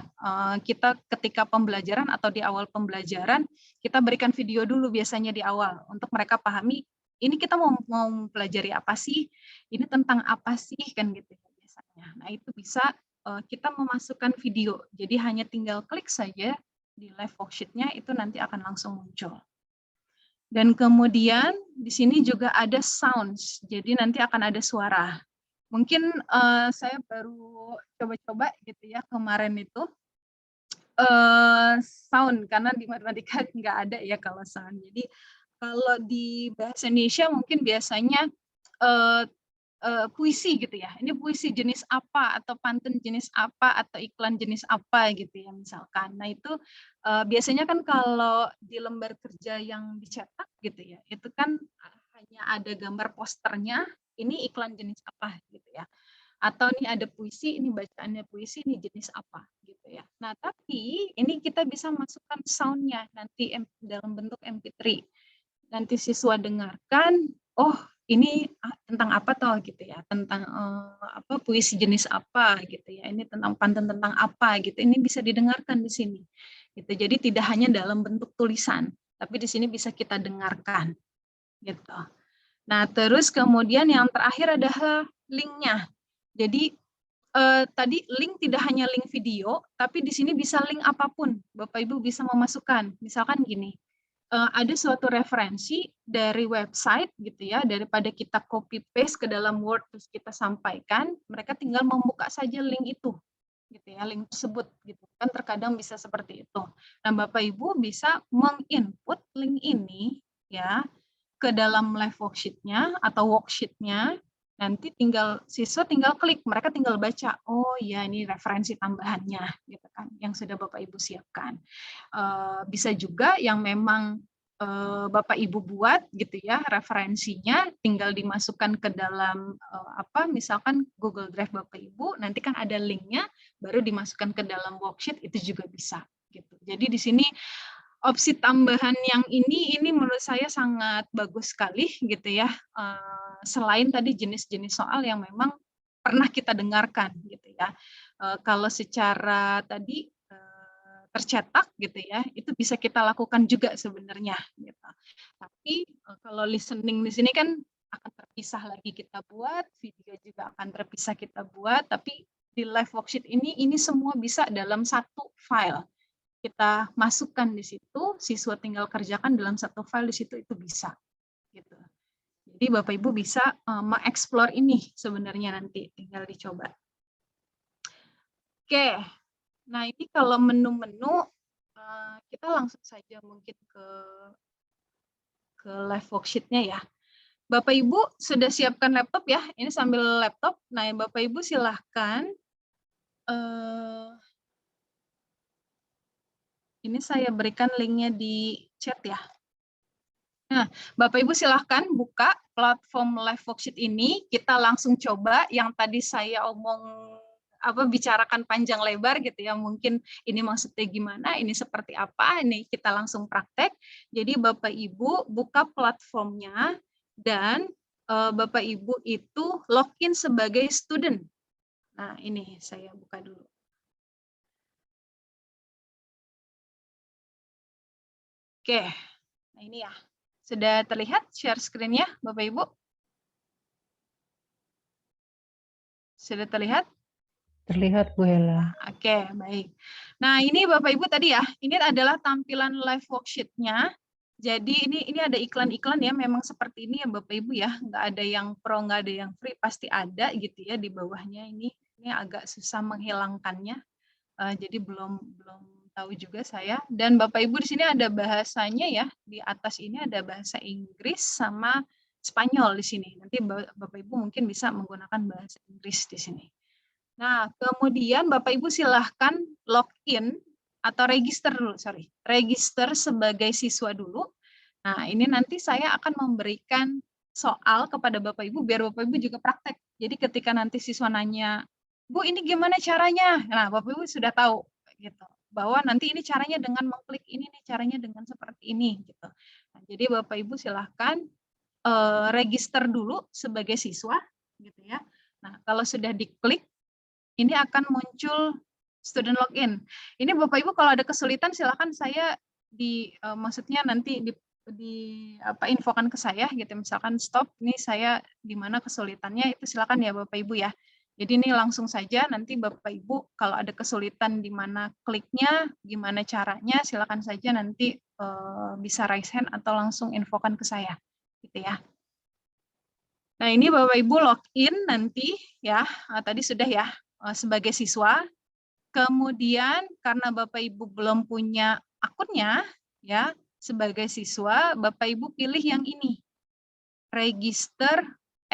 kita ketika pembelajaran atau di awal pembelajaran kita berikan video dulu biasanya di awal untuk mereka pahami ini kita mau pelajari apa sih, ini tentang apa sih kan gitu ya biasanya. Nah, itu bisa kita memasukkan video, jadi hanya tinggal klik saja di live worksheet-nya itu nanti akan langsung muncul. Dan kemudian di sini juga ada sounds, jadi nanti akan ada suara. Mungkin saya baru coba-coba gitu ya kemarin itu sound, karena di matematika nggak ada ya kalau sound. Jadi kalau di bahasa Indonesia mungkin biasanya puisi gitu ya. Ini puisi jenis apa atau pantun jenis apa atau iklan jenis apa gitu ya misalkan. Nah, itu biasanya kan kalau di lembar kerja yang dicetak gitu ya, itu kan hanya ada gambar posternya, ini iklan jenis apa gitu ya. Atau nih ada puisi, ini bacaannya puisi, ini jenis apa gitu ya. Nah, tapi ini kita bisa masukkan sound-nya nanti dalam bentuk MP3. Nanti siswa dengarkan, oh ini tentang apa toh gitu ya, tentang apa puisi jenis apa gitu ya, ini tentang pantun tentang apa gitu, ini bisa didengarkan di sini. Gitu. Jadi tidak hanya dalam bentuk tulisan, tapi di sini bisa kita dengarkan gitu. Nah, terus kemudian yang terakhir adalah linknya. Jadi tadi link tidak hanya link video, tapi di sini bisa link apapun. Bapak Ibu bisa memasukkan. Misalkan gini, ada suatu referensi dari website gitu ya, daripada kita copy paste ke dalam Word terus kita sampaikan, mereka tinggal membuka saja link itu. Gitu ya, link tersebut gitu. Kan terkadang bisa seperti itu. Nah, Bapak Ibu bisa menginput link ini ya ke dalam live worksheet-nya atau worksheet-nya, nanti siswa tinggal klik, mereka tinggal baca, oh ya ini referensi tambahannya, gitu kan, yang sudah Bapak Ibu siapkan. Bisa juga yang memang Bapak Ibu buat gitu ya referensinya, tinggal dimasukkan ke dalam misalkan Google Drive Bapak Ibu, nanti kan ada linknya, baru dimasukkan ke dalam worksheet, itu juga bisa. Gitu. Jadi di sini opsi tambahan yang ini menurut saya sangat bagus sekali gitu ya. Selain tadi jenis-jenis soal yang memang pernah kita dengarkan gitu ya. Kalau secara tadi tercetak gitu ya, itu bisa kita lakukan juga sebenarnya gitu. Tapi kalau listening di sini kan akan terpisah lagi kita buat, video juga akan terpisah kita buat, tapi di live worksheet ini semua bisa dalam satu file. Kita masukkan di situ, siswa tinggal kerjakan dalam satu file di situ, itu bisa. Gitu. Jadi Bapak Ibu bisa mengeksplor ini sebenarnya nanti, tinggal dicoba. Oke, nah ini kalau menu-menu, kita langsung saja mungkin ke live worksheet-nya ya. Bapak Ibu sudah siapkan laptop ya, ini sambil laptop, nah Bapak Ibu silahkan ini saya berikan linknya di chat ya. Nah, Bapak Ibu silahkan buka platform live worksheet ini. Kita langsung coba yang tadi saya bicarakan panjang lebar gitu ya. Mungkin ini maksudnya gimana, ini seperti apa, ini kita langsung praktek. Jadi Bapak Ibu buka platformnya dan Bapak Ibu itu login sebagai student. Nah, ini saya buka dulu. Oke, nah ini ya. Sudah terlihat share screen-nya, Bapak Ibu? Sudah terlihat? Terlihat, Bu Hela. Oke, baik. Nah, ini Bapak Ibu tadi ya, ini adalah tampilan live worksheet-nya. Jadi ini ada iklan-iklan ya, memang seperti ini ya Bapak Ibu ya, nggak ada yang pro, nggak ada yang free, pasti ada gitu ya di bawahnya ini. Ini agak susah menghilangkannya, jadi belum tahu juga saya. Dan Bapak Ibu di sini ada bahasanya ya, di atas ini ada bahasa Inggris sama Spanyol di sini. Nanti Bapak Ibu mungkin bisa menggunakan bahasa Inggris di sini. Nah, kemudian Bapak Ibu silahkan login atau register dulu, register sebagai siswa dulu. Nah, ini nanti saya akan memberikan soal kepada Bapak Ibu biar Bapak Ibu juga praktek. Jadi ketika nanti siswa nanya, Bu ini gimana caranya? Nah, Bapak Ibu sudah tahu gitu bahwa nanti ini caranya dengan mengklik ini, nih caranya dengan seperti ini gitu. Nah, jadi Bapak Ibu silahkan register dulu sebagai siswa gitu ya. Nah, kalau sudah diklik ini akan muncul student login. Ini Bapak Ibu kalau ada kesulitan silahkan saya maksudnya nanti infokan ke saya gitu, misalkan stop nih saya di mana kesulitannya, itu silakan ya Bapak Ibu ya. Jadi ini langsung saja nanti Bapak Ibu kalau ada kesulitan di mana kliknya, gimana caranya, silakan saja nanti bisa raise hand atau langsung infokan ke saya gitu ya. Nah, ini Bapak Ibu login nanti ya, tadi sudah ya sebagai siswa. Kemudian karena Bapak Ibu belum punya akunnya ya, sebagai siswa, Bapak Ibu pilih yang ini, register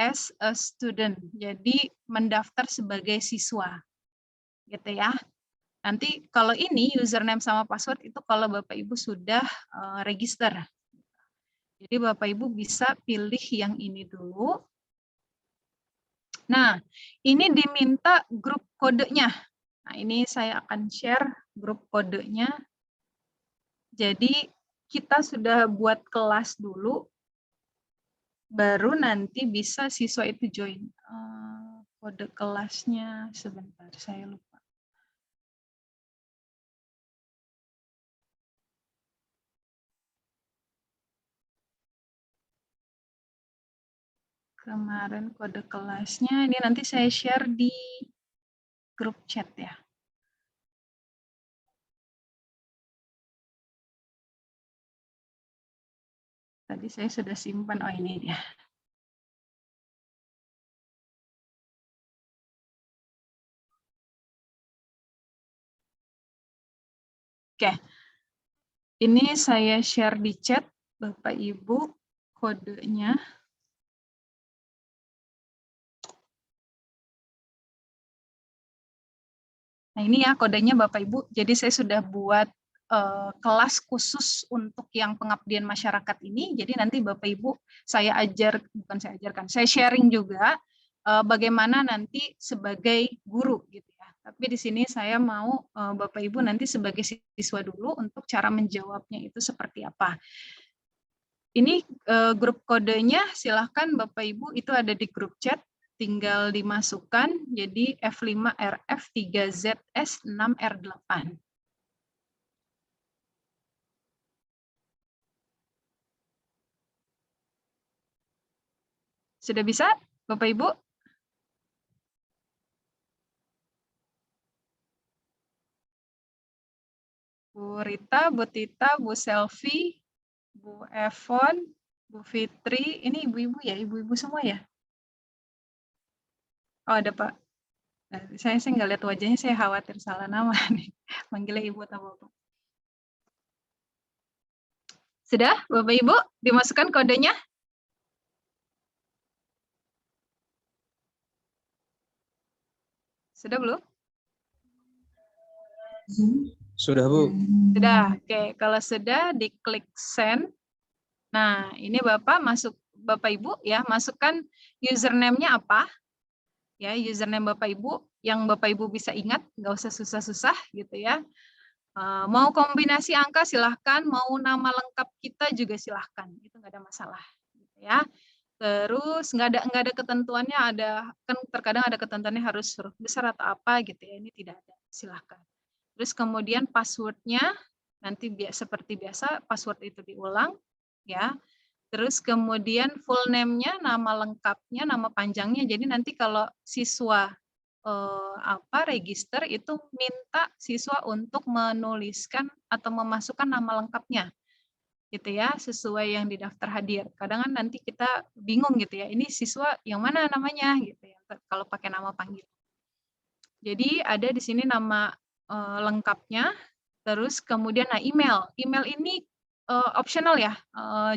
as a student, jadi mendaftar sebagai siswa, gitu ya. Nanti kalau ini username sama password itu kalau Bapak Ibu sudah register. Jadi Bapak Ibu bisa pilih yang ini dulu. Nah, ini diminta grup kodenya. Nah, ini saya akan share grup kodenya. Jadi kita sudah buat kelas dulu, baru nanti bisa siswa itu join. Kode kelasnya sebentar, saya lupa. Kemarin kode kelasnya, ini nanti saya share di grup chat ya. Tadi saya sudah simpan, oh ini dia. Oke, ini saya share di chat, Bapak Ibu, kodenya. Nah ini ya kodenya Bapak Ibu, jadi saya sudah buat kelas khusus untuk yang pengabdian masyarakat ini, jadi nanti Bapak Ibu saya ajarkan, saya sharing juga bagaimana nanti sebagai guru gitu ya. Tapi di sini saya mau Bapak Ibu nanti sebagai siswa dulu untuk cara menjawabnya itu seperti apa. Ini grup kodenya silahkan Bapak Ibu itu ada di grup chat, tinggal dimasukkan jadi F5RF3ZS6R8. Sudah bisa Bapak Ibu? Bu Rita, Bu Tita, Bu Selvi, Bu Evon, Bu Fitri, ini ibu-ibu ya, ibu-ibu semua ya? Oh ada Pak. Nah, saya nggak lihat wajahnya, saya khawatir salah nama nih. Manggilnya ibu atau bapak. Sudah Bapak Ibu dimasukkan kodenya? Sudah belum? Sudah, Bu. Sudah, oke. Kalau sudah, diklik send. Nah, ini Bapak Ibu ya, masukkan username-nya apa? Ya, username Bapak Ibu yang Bapak Ibu bisa ingat, nggak usah susah-susah gitu ya. Mau kombinasi angka silahkan, mau nama lengkap kita juga silahkan, itu nggak ada masalah, gitu ya. Terus nggak ada ketentuannya, kan terkadang ada ketentuannya harus huruf besar atau apa gitu ya, ini tidak ada, silahkan. Terus kemudian password-nya nanti seperti biasa password itu diulang ya. Terus kemudian full name-nya, nama lengkapnya, nama panjangnya. Jadi nanti kalau siswa register itu minta siswa untuk menuliskan atau memasukkan nama lengkapnya gitu ya, sesuai yang di daftar hadir. Kadang kan nanti kita bingung gitu ya, ini siswa yang mana namanya gitu ya, kalau pakai nama panggil. Jadi ada di sini nama lengkapnya, terus kemudian email. Email ini optional ya,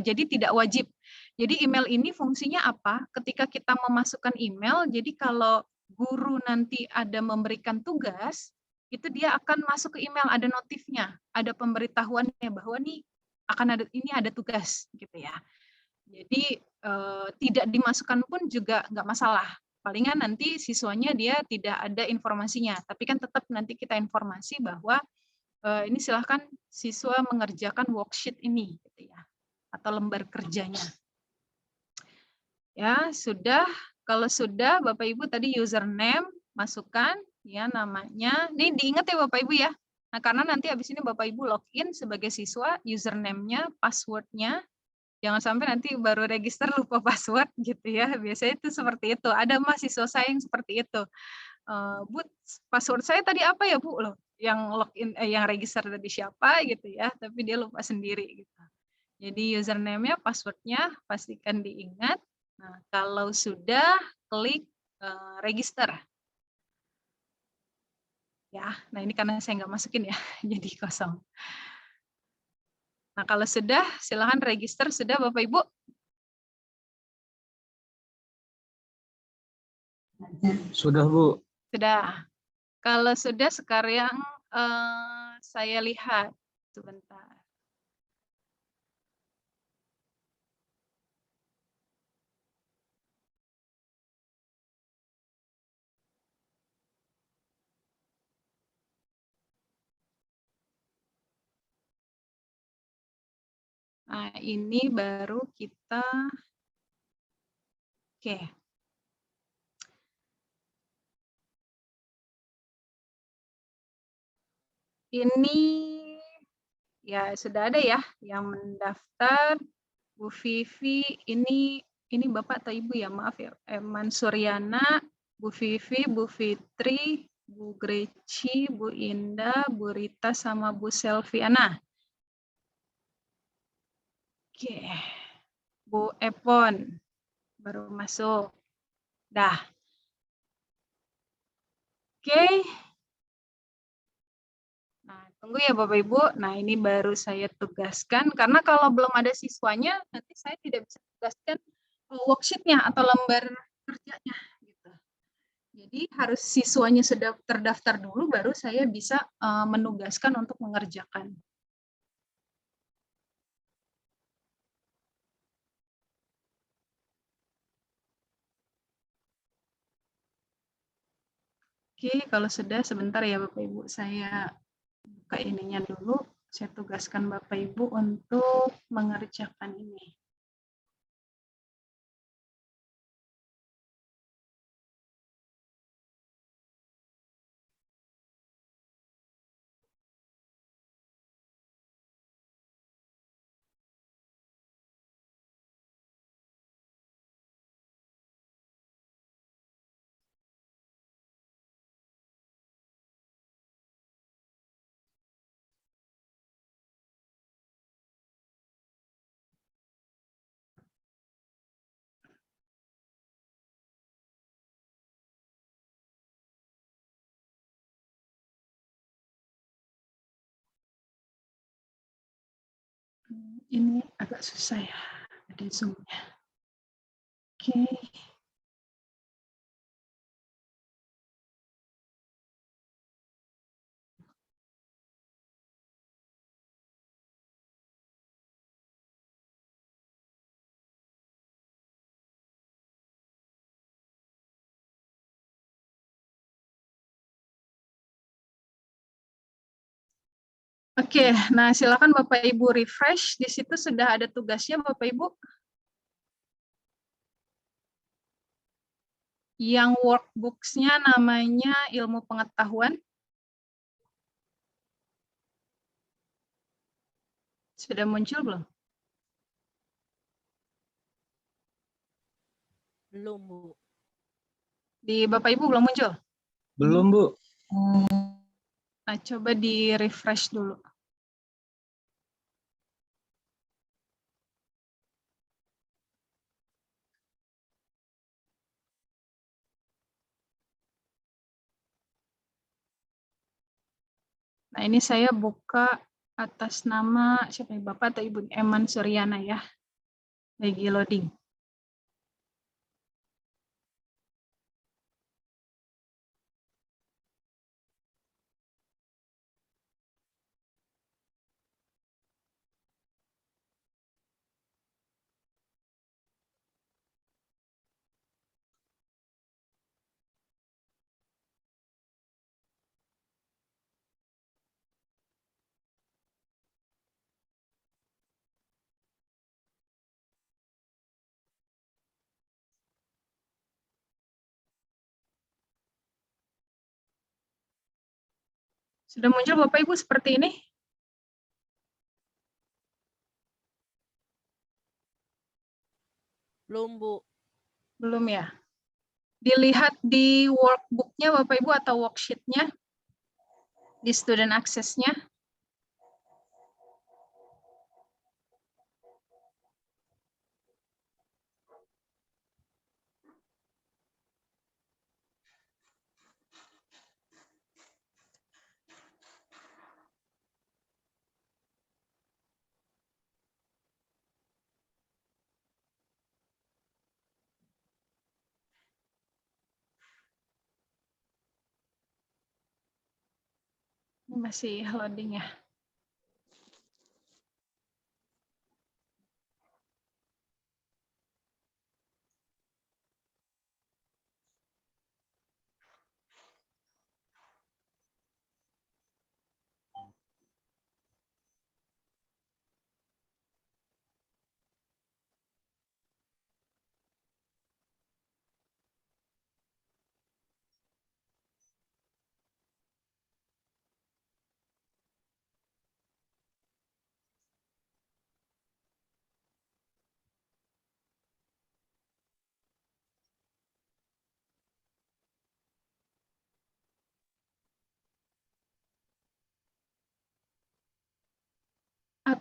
jadi tidak wajib. Jadi email ini fungsinya apa? Ketika kita memasukkan email, jadi kalau guru nanti ada memberikan tugas, itu dia akan masuk ke email, ada notifnya, ada pemberitahuannya bahwa ini ada tugas gitu ya. Jadi tidak dimasukkan pun juga nggak masalah. Palingan nanti siswanya dia tidak ada informasinya, tapi kan tetap nanti kita informasi bahwa ini silahkan siswa mengerjakan worksheet ini, gitu ya, atau lembar kerjanya. Ya sudah, kalau sudah Bapak Ibu tadi username masukkan ya namanya. Ini diingat ya Bapak Ibu ya. Nah karena nanti habis ini Bapak Ibu login sebagai siswa, username-nya, password-nya. Jangan sampai nanti baru register lupa password gitu ya. Biasanya itu seperti itu. Ada mahasiswa saya yang seperti itu. Bu, password saya tadi apa ya Bu? Loh, yang login yang register tadi siapa gitu ya, tapi dia lupa sendiri gitu. Jadi username-nya, password-nya pastikan diingat. Nah, kalau sudah klik register. Ya, nah ini karena saya nggak masukin ya, jadi kosong. Nah, kalau sudah, silakan register. Sudah Bapak Ibu? Sudah, Bu. Sudah. Kalau sudah sekarang saya lihat sebentar. Nah, ini baru kita, oke. Ini ya sudah ada ya yang mendaftar. Bu Vivi, ini Bapak atau Ibu ya, maaf ya. Eman Suryana, Bu Vivi, Bu Fitri, Bu Greci, Bu Indah, Bu Rita, sama Bu Selviana. Oke, Bu Epon baru masuk. Dah. Oke. Nah, tunggu ya Bapak Ibu. Nah, ini baru saya tugaskan karena kalau belum ada siswanya nanti saya tidak bisa tugaskan worksheet-nya atau lembar kerjanya gitu. Jadi harus siswanya sudah terdaftar dulu baru saya bisa menugaskan untuk mengerjakan. Oke, kalau sudah sebentar ya Bapak Ibu, saya buka ininya dulu. Saya tugaskan Bapak Ibu untuk mengerjakan ini. Ini agak susah ya, ada zoom-nya. Oke. Oke, nah silakan Bapak Ibu refresh. Di situ sudah ada tugasnya Bapak Ibu. Yang workbooks-nya namanya ilmu pengetahuan. Sudah muncul belum? Belum, Bu. Di Bapak Ibu belum muncul? Belum, Bu. Nah, coba di refresh dulu. Nah, ini saya buka atas nama siapa ya, Bapak atau Ibu Eman Suryana ya. Lagi loading. Sudah muncul Bapak Ibu seperti ini? Belum, Bu. Belum ya? Dilihat di workbook-nya Bapak Ibu atau worksheet-nya, di student access-nya. Masih loading ya.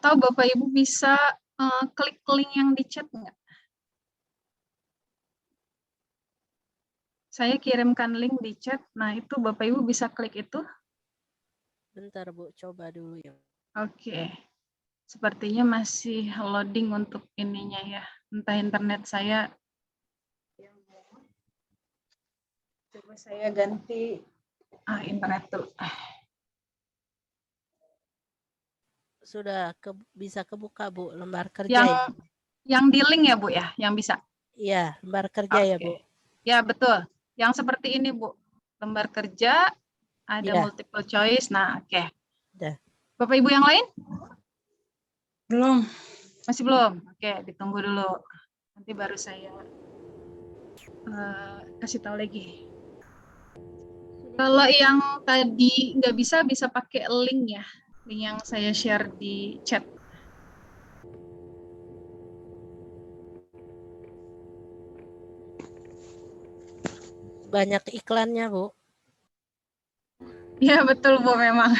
Atau Bapak Ibu bisa klik link yang di chat nggak? Saya kirimkan link di chat. Nah, itu Bapak Ibu bisa klik itu. Bentar Bu, coba dulu ya. Oke. Sepertinya masih loading untuk ininya ya. Entah internet saya. Coba saya ganti internet dulu. Sudah bisa kebuka Bu, lembar kerja Yang ya. yang di link ya Bu ya, yang bisa. Iya, lembar kerja ya Bu. Ya betul. Yang seperti ini Bu. Lembar kerja, ada Ya. multiple choice. Nah, oke. Udah. Bapak Ibu yang lain? Belum. Masih belum? Oke, ditunggu dulu. Nanti baru saya kasih tahu lagi. Kalau yang tadi nggak bisa pakai link ya. Link yang saya share di chat. Banyak iklannya Bu. Ya betul Bu, memang.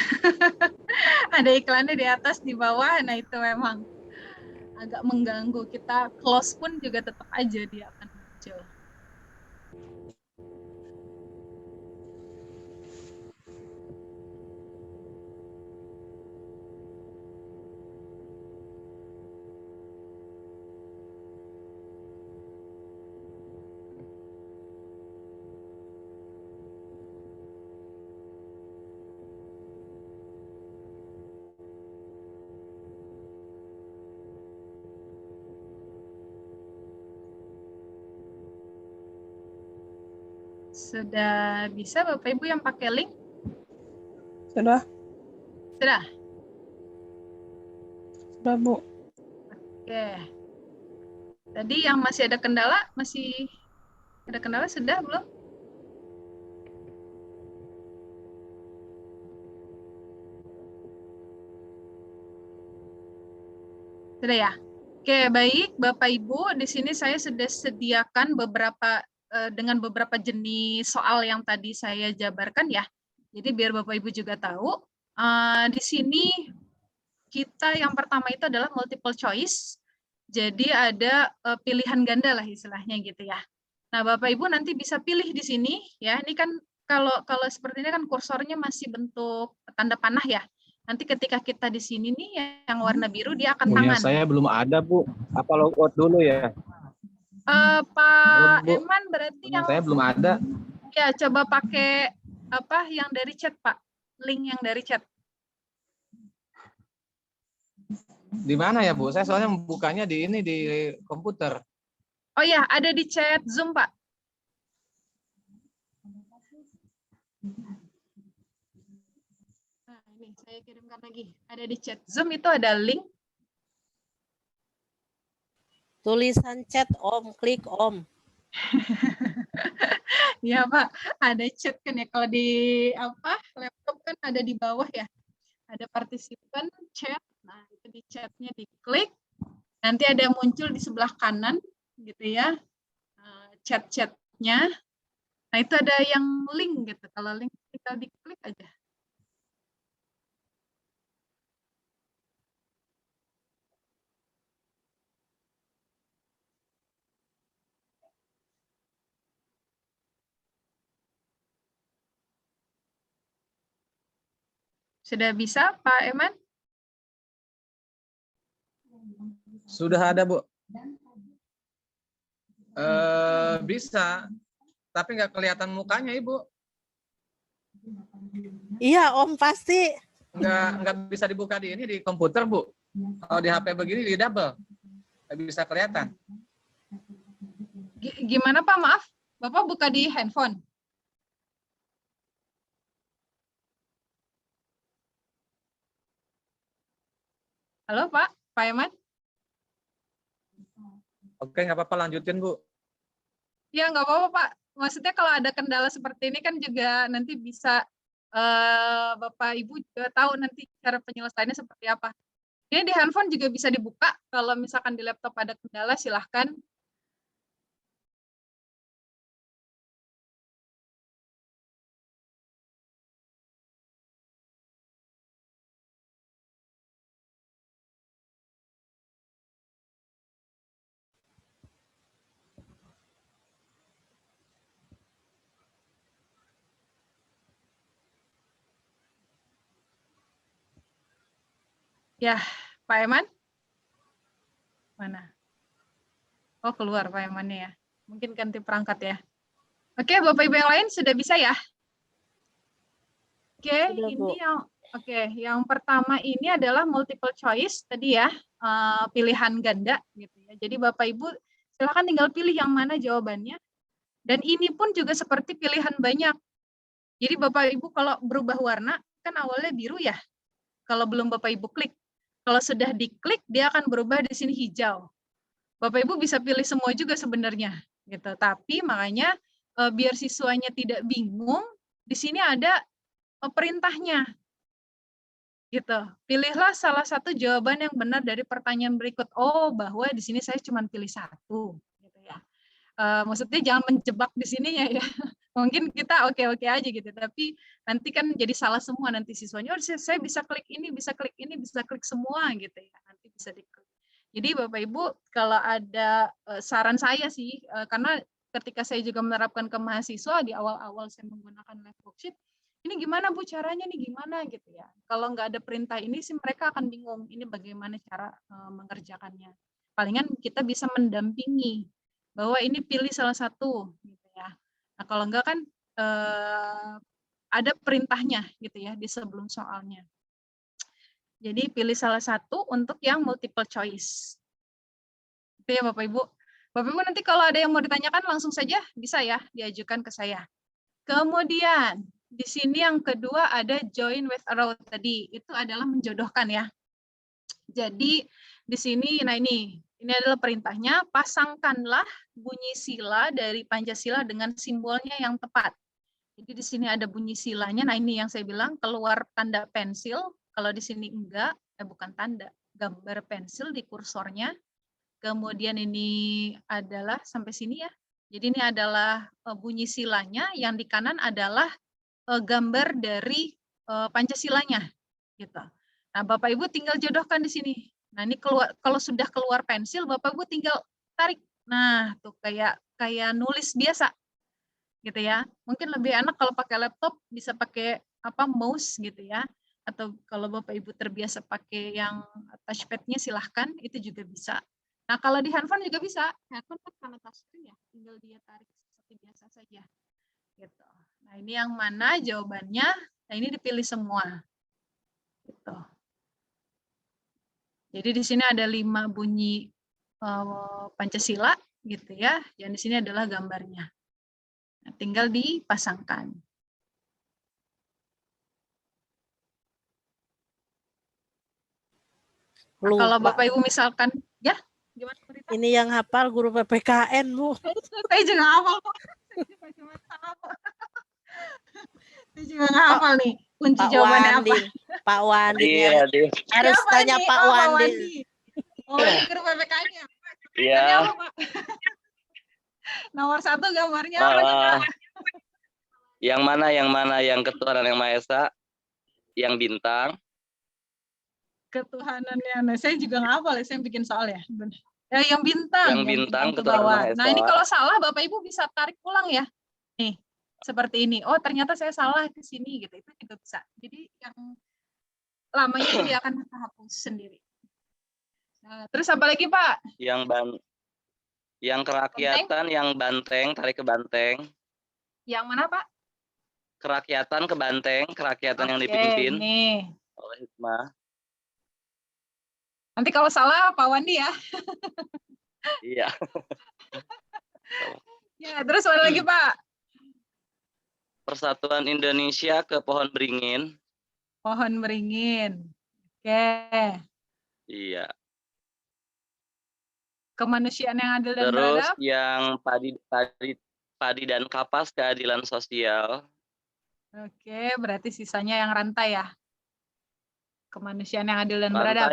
Ada iklannya di atas, di bawah. Nah itu memang agak mengganggu. Kita close pun juga tetap aja dia akan muncul. Sudah bisa Bapak Ibu yang pakai link? Sudah, Sudah? sudah Bu. Oke. Tadi yang masih ada kendala, sudah belum? Sudah ya? Oke, baik Bapak Ibu, di sini saya sudah sediakan dengan beberapa jenis soal yang tadi saya jabarkan ya. Jadi biar Bapak Ibu juga tahu, di sini kita yang pertama itu adalah multiple choice. Jadi ada pilihan ganda lah istilahnya gitu ya. Nah, Bapak Ibu nanti bisa pilih di sini ya. Ini kan kalau seperti ini kan kursornya masih bentuk tanda panah ya. Nanti ketika kita di sini nih yang warna biru dia akan Punya tangan. saya belum ada Bu. Apa logout dulu ya? Pak Bu. Eman berarti Punya yang saya belum ada. ya coba pakai apa yang dari chat Pak, link yang dari chat. Di mana ya Bu? Saya soalnya bukanya di ini di komputer. Oh ya, ada di chat Zoom Pak. Nah, ini saya kirimkan lagi. Ada di chat Zoom itu ada link. Tulisan chat Om, klik Om. Ya Pak, ada chat kan ya. Kalau di laptop kan ada di bawah ya. Ada partisipan chat. Nah, itu di chatnya diklik. Nanti ada muncul di sebelah kanan gitu ya. Chat-chatnya. Nah, itu ada yang link gitu. Kalau link tinggal diklik aja. Sudah bisa, Pak Eman? Sudah ada Bu. Bisa, tapi nggak kelihatan mukanya Ibu. Iya Om pasti. Nggak bisa dibuka di ini di komputer Bu. Kalau di HP begini di double, nggak bisa kelihatan. Gimana Pak? Maaf, Bapak buka di handphone. Halo Pak, Pak Eman? Oke, nggak apa-apa lanjutin Bu. Ya nggak apa-apa Pak. Maksudnya kalau ada kendala seperti ini kan juga nanti bisa Bapak Ibu juga tahu nanti cara penyelesaiannya seperti apa. Ini di handphone juga bisa dibuka. Kalau misalkan di laptop ada kendala silahkan Ya, Pak Eman? Mana? Oh, keluar Pak Emannya ya. Mungkin ganti perangkat ya. Oke, Bapak Ibu yang lain sudah bisa ya? Oke, Sudah, Bu. ini yang pertama ini adalah multiple choice tadi ya, pilihan ganda gitu ya. Jadi Bapak Ibu silakan tinggal pilih yang mana jawabannya. Dan ini pun juga seperti pilihan banyak. Jadi Bapak Ibu kalau berubah warna kan awalnya biru ya. Kalau belum Bapak Ibu klik. Kalau sudah diklik dia akan berubah di sini hijau. Bapak Ibu bisa pilih semua juga sebenarnya gitu. Tapi makanya biar siswanya tidak bingung, di sini ada perintahnya. Gitu. Pilihlah salah satu jawaban yang benar dari pertanyaan berikut. Oh, bahwa di sini saya cuma pilih satu gitu ya. Maksudnya jangan menjebak di sininya ya. Mungkin kita oke-oke aja gitu, tapi nanti kan jadi salah semua nanti siswanya. Oh, saya bisa klik ini, bisa klik ini, bisa klik semua gitu ya. Nanti bisa diklik. Jadi Bapak Ibu kalau ada saran saya sih, karena ketika saya juga menerapkan ke mahasiswa di awal-awal saya menggunakan live worksheet, ini gimana Bu caranya nih gimana gitu ya. Kalau nggak ada perintah ini sih mereka akan bingung ini bagaimana cara mengerjakannya. Palingan kita bisa mendampingi bahwa ini pilih salah satu gitu ya. Nah, kalau enggak kan ada perintahnya gitu ya di sebelum soalnya. Jadi pilih salah satu untuk yang multiple choice. Itu ya Bapak Ibu. Bapak Ibu nanti kalau ada yang mau ditanyakan langsung saja bisa ya diajukan ke saya. Kemudian di sini yang kedua ada join with arrow tadi. Itu adalah menjodohkan ya. Jadi di sini nah ini adalah perintahnya, pasangkanlah bunyi sila dari Pancasila dengan simbolnya yang tepat. Jadi di sini ada bunyi silanya. Nah, ini yang saya bilang keluar tanda pensil. Kalau di sini enggak, bukan tanda, gambar pensil di kursornya. Kemudian ini adalah sampai sini ya. Jadi ini adalah bunyi silanya, yang di kanan adalah gambar dari Pancasilanya gitu. Nah, Bapak Ibu tinggal jodohkan di sini. Nah, ini kalau sudah keluar pensil, Bapak Ibu tinggal tarik. Nah, tuh kayak nulis biasa. Gitu ya. Mungkin lebih enak kalau pakai laptop bisa pakai mouse gitu ya. Atau kalau Bapak Ibu terbiasa pakai yang touchpad-nya silahkan, itu juga bisa. Nah, kalau di handphone juga bisa. Handphone kan karena touchscreen ya, tinggal dia tarik seperti biasa saja. Gitu. Nah, ini yang mana jawabannya? Nah, ini dipilih semua. Gitu. Jadi di sini ada 5 bunyi Pancasila gitu ya. Yang di sini adalah gambarnya. Nah, tinggal dipasangkan. Nah, kalau Bapak Ibu misalkan ya gimana Berita? Ini yang hafal guru PPKN, Bu. Saya juga hafal kok. Saya juga nggak hafal nih kunci jawabannya apa. Pak Wandi. Iya, Harus tanya Pak Wandi. Oh, ini guru PPK-nya. Iya. Nomor 1 gambarnya apa nih, Kak? Yang mana? Yang ketuhanan yang Maha Esa, yang bintang. Ketuhanannya. Nah, saya juga nggak hafal ya, saya bikin soal ya. Yang bintang. Yang bintang ke bawah. Maha Esa. Nah, ini kalau salah Bapak Ibu bisa tarik ulang ya. Nih, seperti ini. Oh, ternyata saya salah ke sini gitu. Itu juga bisa. Jadi yang lamanya itu dia akan terhapus sendiri. Nah, terus apa lagi, Pak? Yang kerakyatan, banteng? Yang banteng, tarik ke banteng. Yang mana, Pak? Kerakyatan ke banteng, kerakyatan yang dipimpin nih. oleh hikmah. Nanti kalau salah Pak Wandi ya. Iya. Ya, terus mana lagi, Pak? Persatuan Indonesia ke pohon beringin. Pohon beringin. Oke. Iya. Kemanusiaan yang adil dan terus beradab. Yang padi dan kapas, keadilan sosial. Oke, berarti sisanya yang rantai ya. Kemanusiaan yang adil dan beradab.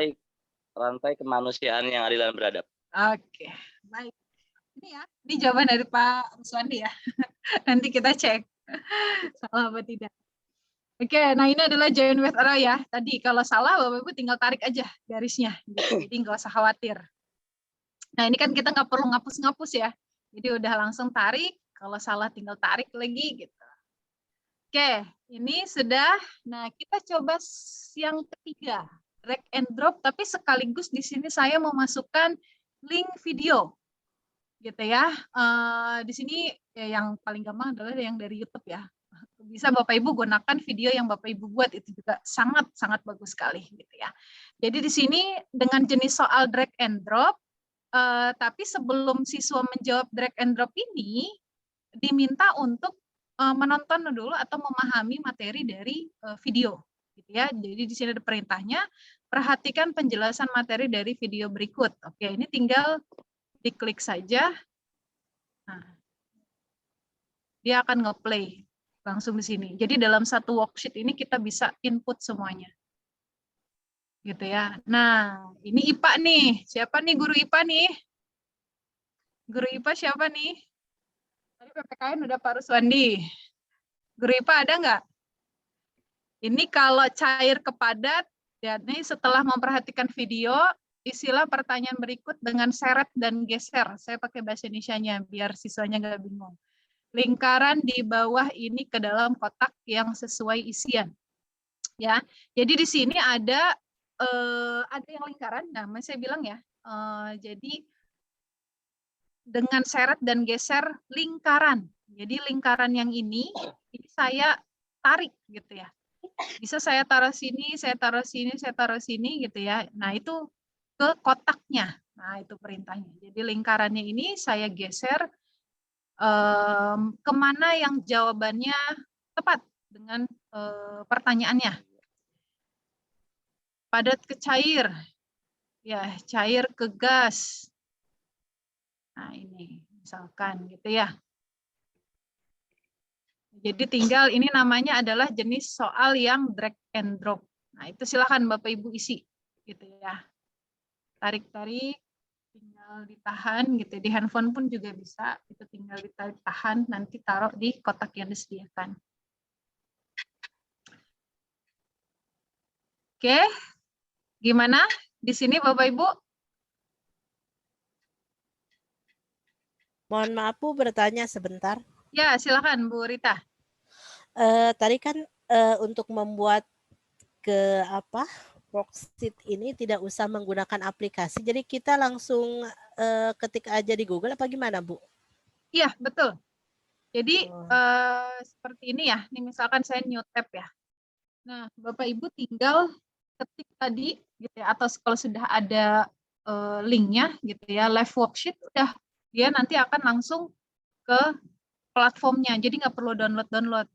Rantai kemanusiaan yang adil dan beradab. Oke, baik. Ini ya, ini jawaban dari Pak Ruswandi ya. Nanti kita cek salah apa tidak. Oke, nah ini adalah join with arrow ya. Tadi kalau salah Bapak Ibu tinggal tarik aja garisnya. Gitu. Jadi nggak usah khawatir. Nah ini kan kita nggak perlu ngapus-ngapus ya. Jadi udah langsung tarik. Kalau salah tinggal tarik lagi gitu. Oke, ini sudah. Nah kita coba yang ketiga. drag and drop, tapi sekaligus di sini saya memasukkan link video, gitu ya. Di sini ya, yang paling gampang adalah yang dari YouTube ya. Bisa Bapak Ibu gunakan video yang Bapak Ibu buat, itu juga sangat bagus sekali, gitu ya. Jadi di sini dengan jenis soal drag and drop, tapi sebelum siswa menjawab drag and drop ini, diminta untuk menonton dulu atau memahami materi dari video, gitu ya. Jadi di sini ada perintahnya, perhatikan penjelasan materi dari video berikut. Oke, ini tinggal diklik saja. Nah, dia akan nge-play langsung di sini. Jadi dalam satu worksheet ini kita bisa input semuanya. Gitu ya. Nah, ini IPA nih. Siapa nih guru IPA nih? Guru IPA siapa nih? Tadi PPKN udah Pak Ruswandi. Guru IPA ada nggak? Ini kalau cair kepadat, ya, nih setelah memperhatikan video, isilah pertanyaan berikut dengan seret dan geser. Saya pakai bahasa Indonesianya biar siswanya nggak bingung. Lingkaran di bawah ini ke dalam kotak yang sesuai isian. Ya, jadi di sini ada yang lingkaran. Nah, saya bilang ya. Jadi dengan seret dan geser lingkaran. Jadi lingkaran yang ini saya tarik gitu ya. Bisa saya taruh sini, saya taruh sini, saya taruh sini gitu ya. Nah, itu ke kotaknya. Nah, itu perintahnya. Jadi lingkarannya ini saya geser kemana yang jawabannya tepat dengan pertanyaannya. Padat ke cair, ya cair ke gas. Nah, ini misalkan gitu ya. Jadi tinggal ini namanya adalah jenis soal yang drag and drop. Nah, itu silakan Bapak Ibu isi gitu ya. Tarik-tarik, tinggal ditahan gitu. Di handphone pun juga bisa. Itu tinggal ditahan, nanti taruh di kotak yang disediakan. Oke. Gimana di sini Bapak Ibu? Mohon maaf Bu, bertanya sebentar. Ya, silakan Bu Rita. Tadi kan untuk membuat worksheet ini tidak usah menggunakan aplikasi, jadi kita langsung ketik aja di Google apa gimana Bu? Iya, betul. Jadi seperti ini ya, ini misalkan saya new tab ya. Nah, Bapak Ibu tinggal ketik tadi gitu ya, atau kalau sudah ada linknya gitu ya, live worksheet, udah dia nanti akan langsung ke platformnya, jadi nggak perlu download.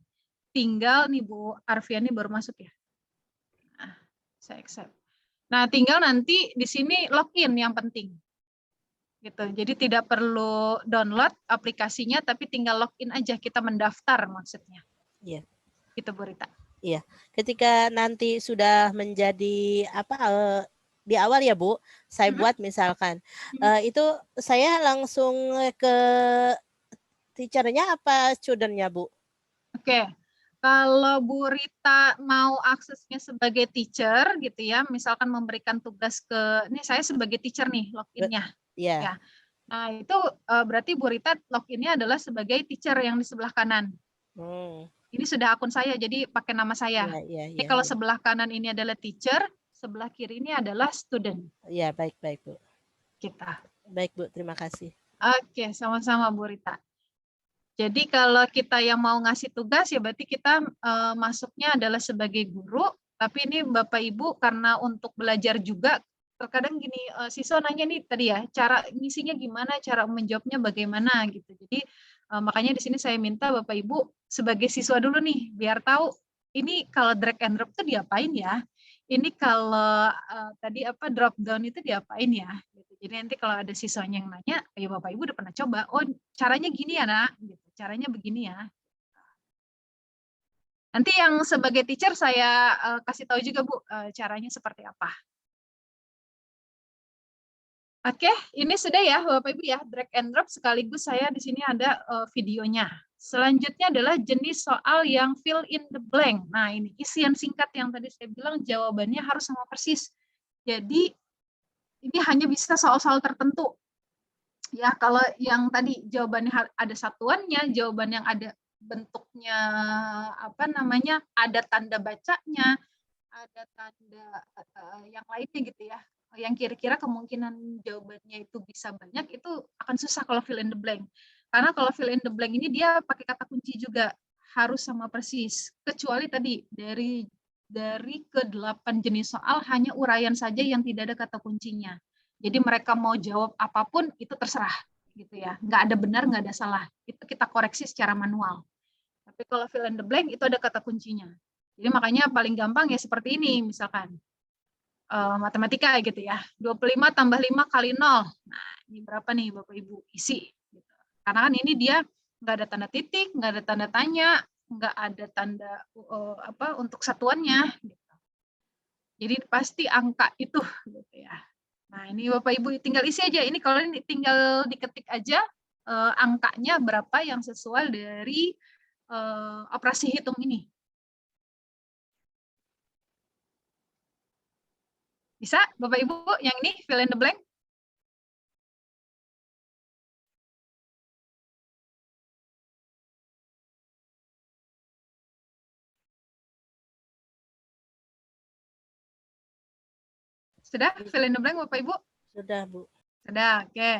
Tinggal nih Bu Arfiani baru masuk ya. Nah, saya accept. Nah, tinggal nanti di sini login yang penting. Gitu. Jadi tidak perlu download aplikasinya, tapi tinggal login aja, kita mendaftar maksudnya. Iya. Gitu Bu Rita. Iya. Ketika nanti sudah menjadi di awal ya Bu, saya buat misalkan, itu saya langsung ke teacher-nya apa student-nya Bu? Oke. Kalau Bu Rita mau aksesnya sebagai teacher gitu ya, misalkan memberikan tugas ke, ini saya sebagai teacher nih login-nya. Iya. Ya. Nah, itu berarti Bu Rita login-nya adalah sebagai teacher yang di sebelah kanan. Ini sudah akun saya, jadi pakai nama saya. Ini kalau sebelah kanan ini adalah teacher, sebelah kiri ini adalah student. Iya, baik Bu. Kita. Baik Bu, terima kasih. Oke, sama-sama Bu Rita. Jadi kalau kita yang mau ngasih tugas ya berarti kita masuknya adalah sebagai guru, tapi ini Bapak Ibu karena untuk belajar juga, terkadang gini, siswa nanya nih tadi ya, cara ngisinya gimana, cara menjawabnya bagaimana gitu. Jadi makanya di sini saya minta Bapak Ibu sebagai siswa dulu nih, biar tahu ini kalau drag and drop itu diapain ya. Ini kalau tadi drop down itu diapain ya. Gitu. Jadi nanti kalau ada siswanya yang nanya, ya Bapak Ibu udah pernah coba, oh caranya gini ya Nak, gitu. Caranya begini ya. Nanti yang sebagai teacher saya kasih tahu juga Bu, caranya seperti apa. Oke, ini sudah ya Bapak Ibu ya, drag and drop sekaligus saya di sini ada videonya. Selanjutnya adalah jenis soal yang fill in the blank. Nah, ini isian singkat yang tadi saya bilang jawabannya harus sama persis. Jadi ini hanya bisa soal-soal tertentu. Ya, kalau yang tadi jawabannya ada satuannya, jawaban yang ada bentuknya ada tanda bacanya, ada tanda yang lainnya gitu ya, yang kira-kira kemungkinan jawabannya itu bisa banyak, itu akan susah kalau fill in the blank. Karena kalau fill in the blank ini dia pakai kata kunci juga, harus sama persis. Kecuali tadi dari ke-8 jenis soal hanya uraian saja yang tidak ada kata kuncinya. Jadi mereka mau jawab apapun itu terserah gitu ya. Nggak ada benar, nggak ada salah. Itu kita koreksi secara manual. Tapi kalau fill in the blank itu ada kata kuncinya. Jadi makanya paling gampang ya seperti ini misalkan. Matematika gitu ya. 25 tambah 5 kali 0. Nah, ini berapa nih Bapak Ibu? Isi. Gitu. Karena kan ini dia nggak ada tanda titik, nggak ada tanda tanya, nggak ada tanda untuk satuannya. Gitu. Jadi pasti angka itu. Gitu ya. Nah ini Bapak Ibu tinggal isi aja. Ini kalau ini tinggal diketik aja angkanya berapa yang sesuai dari operasi hitung ini. Bisa Bapak Ibu yang ini fill in the blank? Sudah fill in the blank Bapak Ibu? Sudah, Bu. Sudah, oke.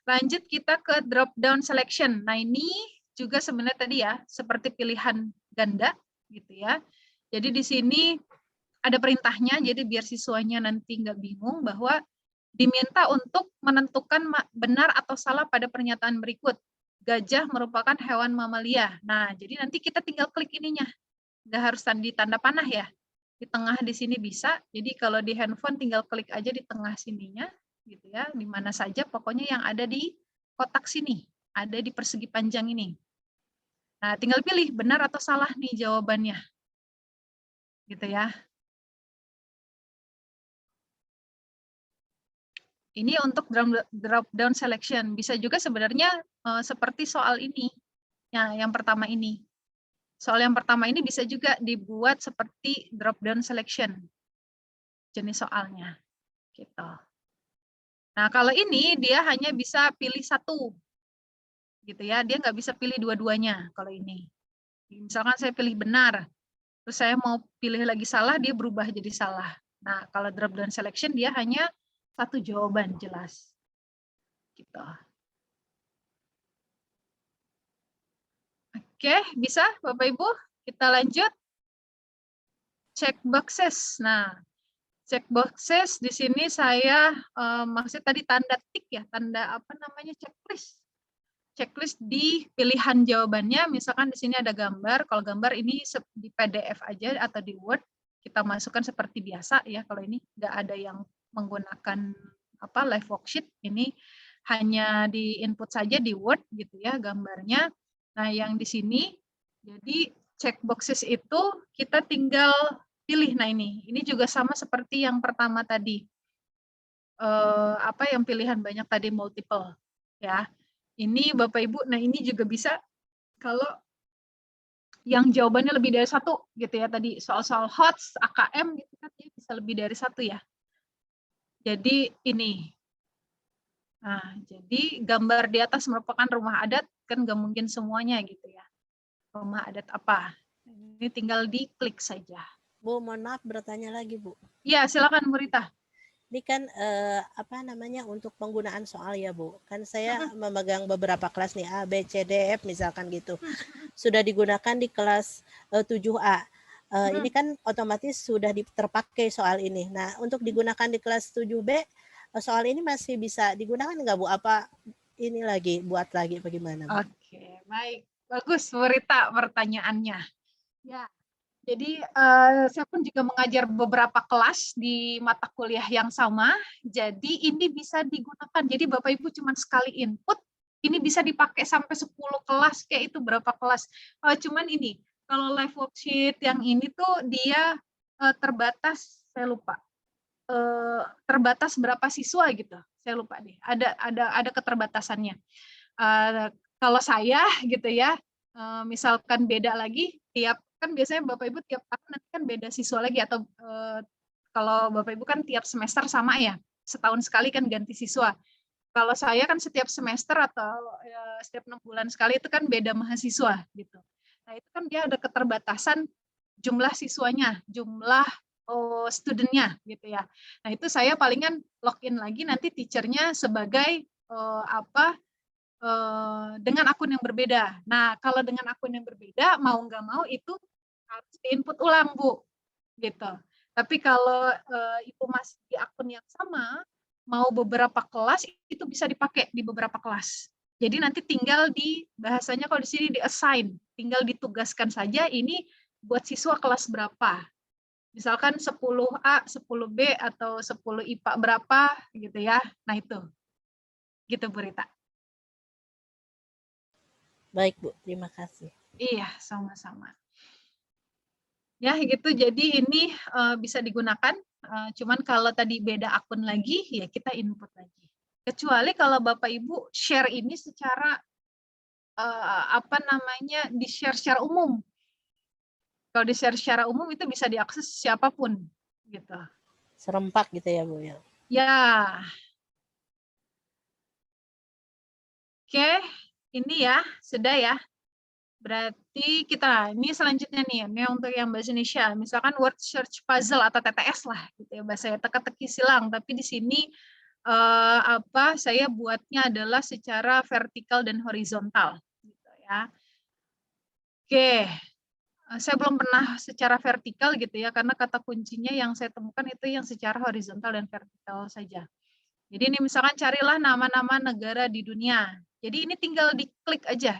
Lanjut kita ke drop down selection. Nah, ini juga sebenarnya tadi ya, seperti pilihan ganda gitu ya. Jadi di sini ada perintahnya, jadi biar siswanya nanti nggak bingung bahwa diminta untuk menentukan benar atau salah pada pernyataan berikut. Gajah merupakan hewan mamalia. Nah, jadi nanti kita tinggal klik ininya. Nggak harus di tanda panah ya. Di tengah di sini bisa. Jadi kalau di handphone tinggal klik aja di tengah sininya, gitu ya. Di mana saja, pokoknya yang ada di kotak sini, ada di persegi panjang ini. Nah, tinggal pilih benar atau salah nih jawabannya, gitu ya. Ini untuk drop down selection. Bisa juga sebenarnya seperti soal ini, yang pertama ini. Soal yang pertama ini bisa juga dibuat seperti drop down selection jenis soalnya, gitu. Nah kalau ini dia hanya bisa pilih satu, gitu ya. Dia nggak bisa pilih dua-duanya kalau ini. Misalkan saya pilih benar, terus saya mau pilih lagi salah, dia berubah jadi salah. Nah kalau drop down selection dia hanya satu jawaban jelas, gitu. Oke, bisa Bapak Ibu? Kita lanjut. Check boxes. Nah, check boxes di sini saya maksud tadi tanda tik ya, tanda apa namanya checklist. Checklist di pilihan jawabannya, misalkan di sini ada gambar. Kalau gambar ini di PDF aja atau di Word kita masukkan seperti biasa ya. Kalau ini nggak ada yang menggunakan apa live worksheet, ini hanya di input saja di Word gitu ya gambarnya. Nah, yang di sini, jadi check boxes itu kita tinggal pilih. Nah ini juga sama seperti yang pertama tadi. Apa yang pilihan banyak tadi multiple, ya. Ini Bapak Ibu, nah ini juga bisa kalau yang jawabannya lebih dari satu, gitu ya. Tadi soal-soal HOTS, AKM, gitu kan, dia bisa lebih dari satu ya. Jadi ini. Nah, jadi gambar di atas merupakan rumah adat, kan nggak mungkin semuanya gitu ya. Rumah adat apa? Ini tinggal diklik saja. Bu, mohon maaf bertanya lagi, Bu. Ya, silakan Bu Rita. Ini kan apa namanya untuk penggunaan soal ya, Bu. Kan saya memegang beberapa kelas nih A, B, C, D, F misalkan gitu. Sudah digunakan di kelas 7A. Ini kan otomatis sudah terpakai soal ini. Nah, untuk digunakan di kelas 7B, soal ini masih bisa digunakan nggak Bu? Apa ini lagi buat lagi bagaimana? Oke, baik. Bagus Bu Rita pertanyaannya. Ya, jadi saya pun juga mengajar beberapa kelas di mata kuliah yang sama. Jadi ini bisa digunakan. Jadi Bapak Ibu cuma sekali input, ini bisa dipakai sampai 10 kelas, kayak itu berapa kelas. Cuman ini, kalau live worksheet yang ini tuh dia terbatas, saya lupa. Terbatas berapa siswa gitu, saya lupa deh. Ada keterbatasannya. Kalau saya gitu ya, misalkan beda lagi kan biasanya Bapak Ibu tiap tahun nanti kan beda siswa lagi, atau kalau Bapak Ibu kan tiap semester sama ya, setahun sekali kan ganti siswa. Kalau saya kan setiap semester atau setiap 6 bulan sekali itu kan beda mahasiswa gitu. Nah itu kan dia ada keterbatasan jumlah siswanya, jumlah studentnya gitu ya. Nah itu saya palingan login lagi nanti teachernya sebagai dengan akun yang berbeda. Nah kalau dengan akun yang berbeda mau nggak mau itu harus diinput ulang Bu, gitu. Tapi kalau Ibu masih di akun yang sama, mau beberapa kelas itu bisa dipakai di beberapa kelas. Jadi nanti tinggal bahasanya kalau di sini di assign, tinggal ditugaskan saja ini buat siswa kelas berapa. Misalkan 10A, 10B atau 10 IPA berapa gitu ya. Nah itu. Gitu Bu Rita. Baik Bu, terima kasih. Iya, sama-sama. Ya gitu, jadi ini bisa digunakan. Cuman kalau tadi beda akun lagi, ya kita input lagi. Kecuali kalau Bapak Ibu share ini secara di-share secara umum. Kalau di-share secara umum itu bisa diakses siapapun, gitu. Serempak gitu ya Bu ya. Ya. Oke, ini ya, sudah ya. Berarti ini selanjutnya nih, ini untuk yang bahasa Indonesia. Misalkan word search puzzle atau TTS lah, gitu ya, bahasa teka-teki silang. Tapi di sini saya buatnya adalah secara vertikal dan horizontal, gitu ya. Oke, saya belum pernah secara vertikal gitu ya, karena kata kuncinya yang saya temukan itu yang secara horizontal dan vertikal saja. Jadi ini misalkan carilah nama-nama negara di dunia. Jadi ini tinggal diklik aja,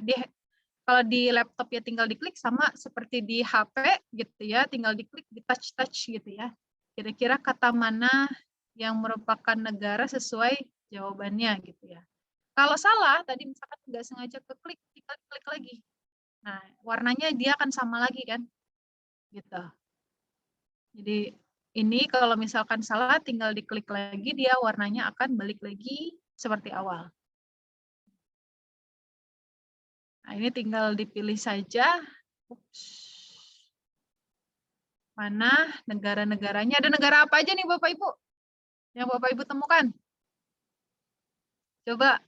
kalau di laptop ya tinggal diklik, sama seperti di HP gitu ya, tinggal diklik, di touch gitu ya. Kira-kira kata mana yang merupakan negara sesuai jawabannya gitu ya. Kalau salah, tadi misalkan nggak sengaja keklik, tinggal klik lagi. Nah, warnanya dia akan sama lagi kan, gitu. Jadi ini kalau misalkan salah, tinggal diklik lagi, dia warnanya akan balik lagi seperti awal. Nah, ini tinggal dipilih saja. Mana negara-negaranya? Ada negara apa aja nih Bapak Ibu? Yang Bapak Ibu temukan? Coba.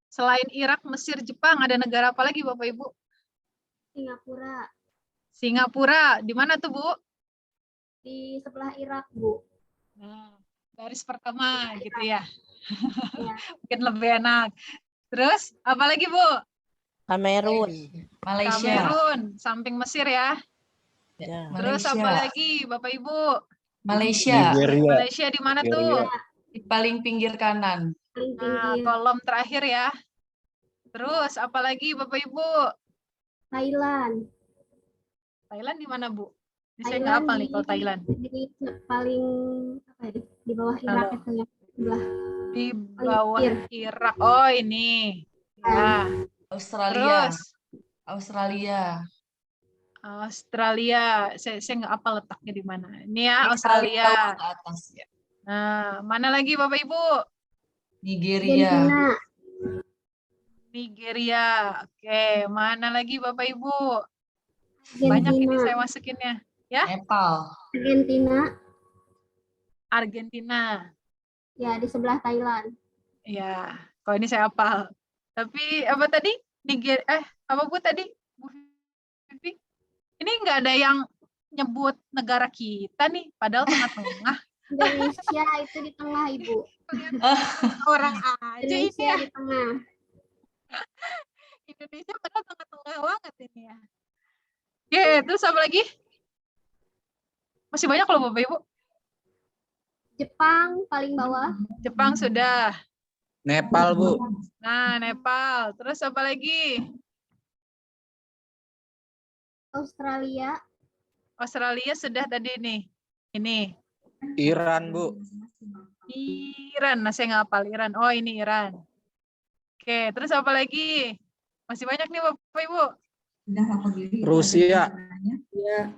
Selain Irak, Mesir, Jepang, ada negara apa lagi Bapak Ibu? Singapura. Singapura. Di mana tuh Bu? Di sebelah Irak, Bu. Nah, baris pertama gitu ya. Ya. Mungkin lebih enak. Terus, apa lagi Bu? Kamerun. Malaysia. Kamerun, samping Mesir ya. Ya. Terus Malaysia. apa lagi Bapak Ibu? Malaysia. Nigeria. Malaysia di mana tuh? Di paling pinggir kanan. Nah, kolom terakhir ya. Terus apa lagi Bapak Ibu? Thailand. Thailand di mana Bu? Ini saya nggak hafal nih kalau Thailand. Di paling di bawah Irak itu ya. Di bawah Irak. Oh ini. Ya. Australia. Terus Australia. Saya nggak apa letaknya di mana. Ini ya Australia. Ke atas ya. Nah, mana lagi Bapak Ibu? Nigeria. Oke, mana lagi Bapak Ibu? Banyak ini saya masukinnya. Ya? Nepal. Argentina. Ya, di sebelah Thailand. Ya, kalau ini saya hafal. Tapi apa tadi? Apa Bu tadi? Bu Vivi? Ini nggak ada yang nyebut negara kita nih, padahal tengah-tengah. Indonesia itu di tengah, Ibu. Orang aja Indonesia ini ya. di tengah. Indonesia padahal tengah-tengah banget ini ya. Oke, terus apa lagi? Masih banyak loh Bapak Ibu. Jepang paling bawah. Jepang sudah. Nepal, Bu. Nah, Nepal. Terus apa lagi? Australia. Australia sudah tadi nih. Ini. Iran, Bu. Iran. Nah, saya nggak hafal Iran. Oh, ini Iran. Oke, terus apa lagi? Masih banyak nih Bapak Ibu. Rusia. Ya.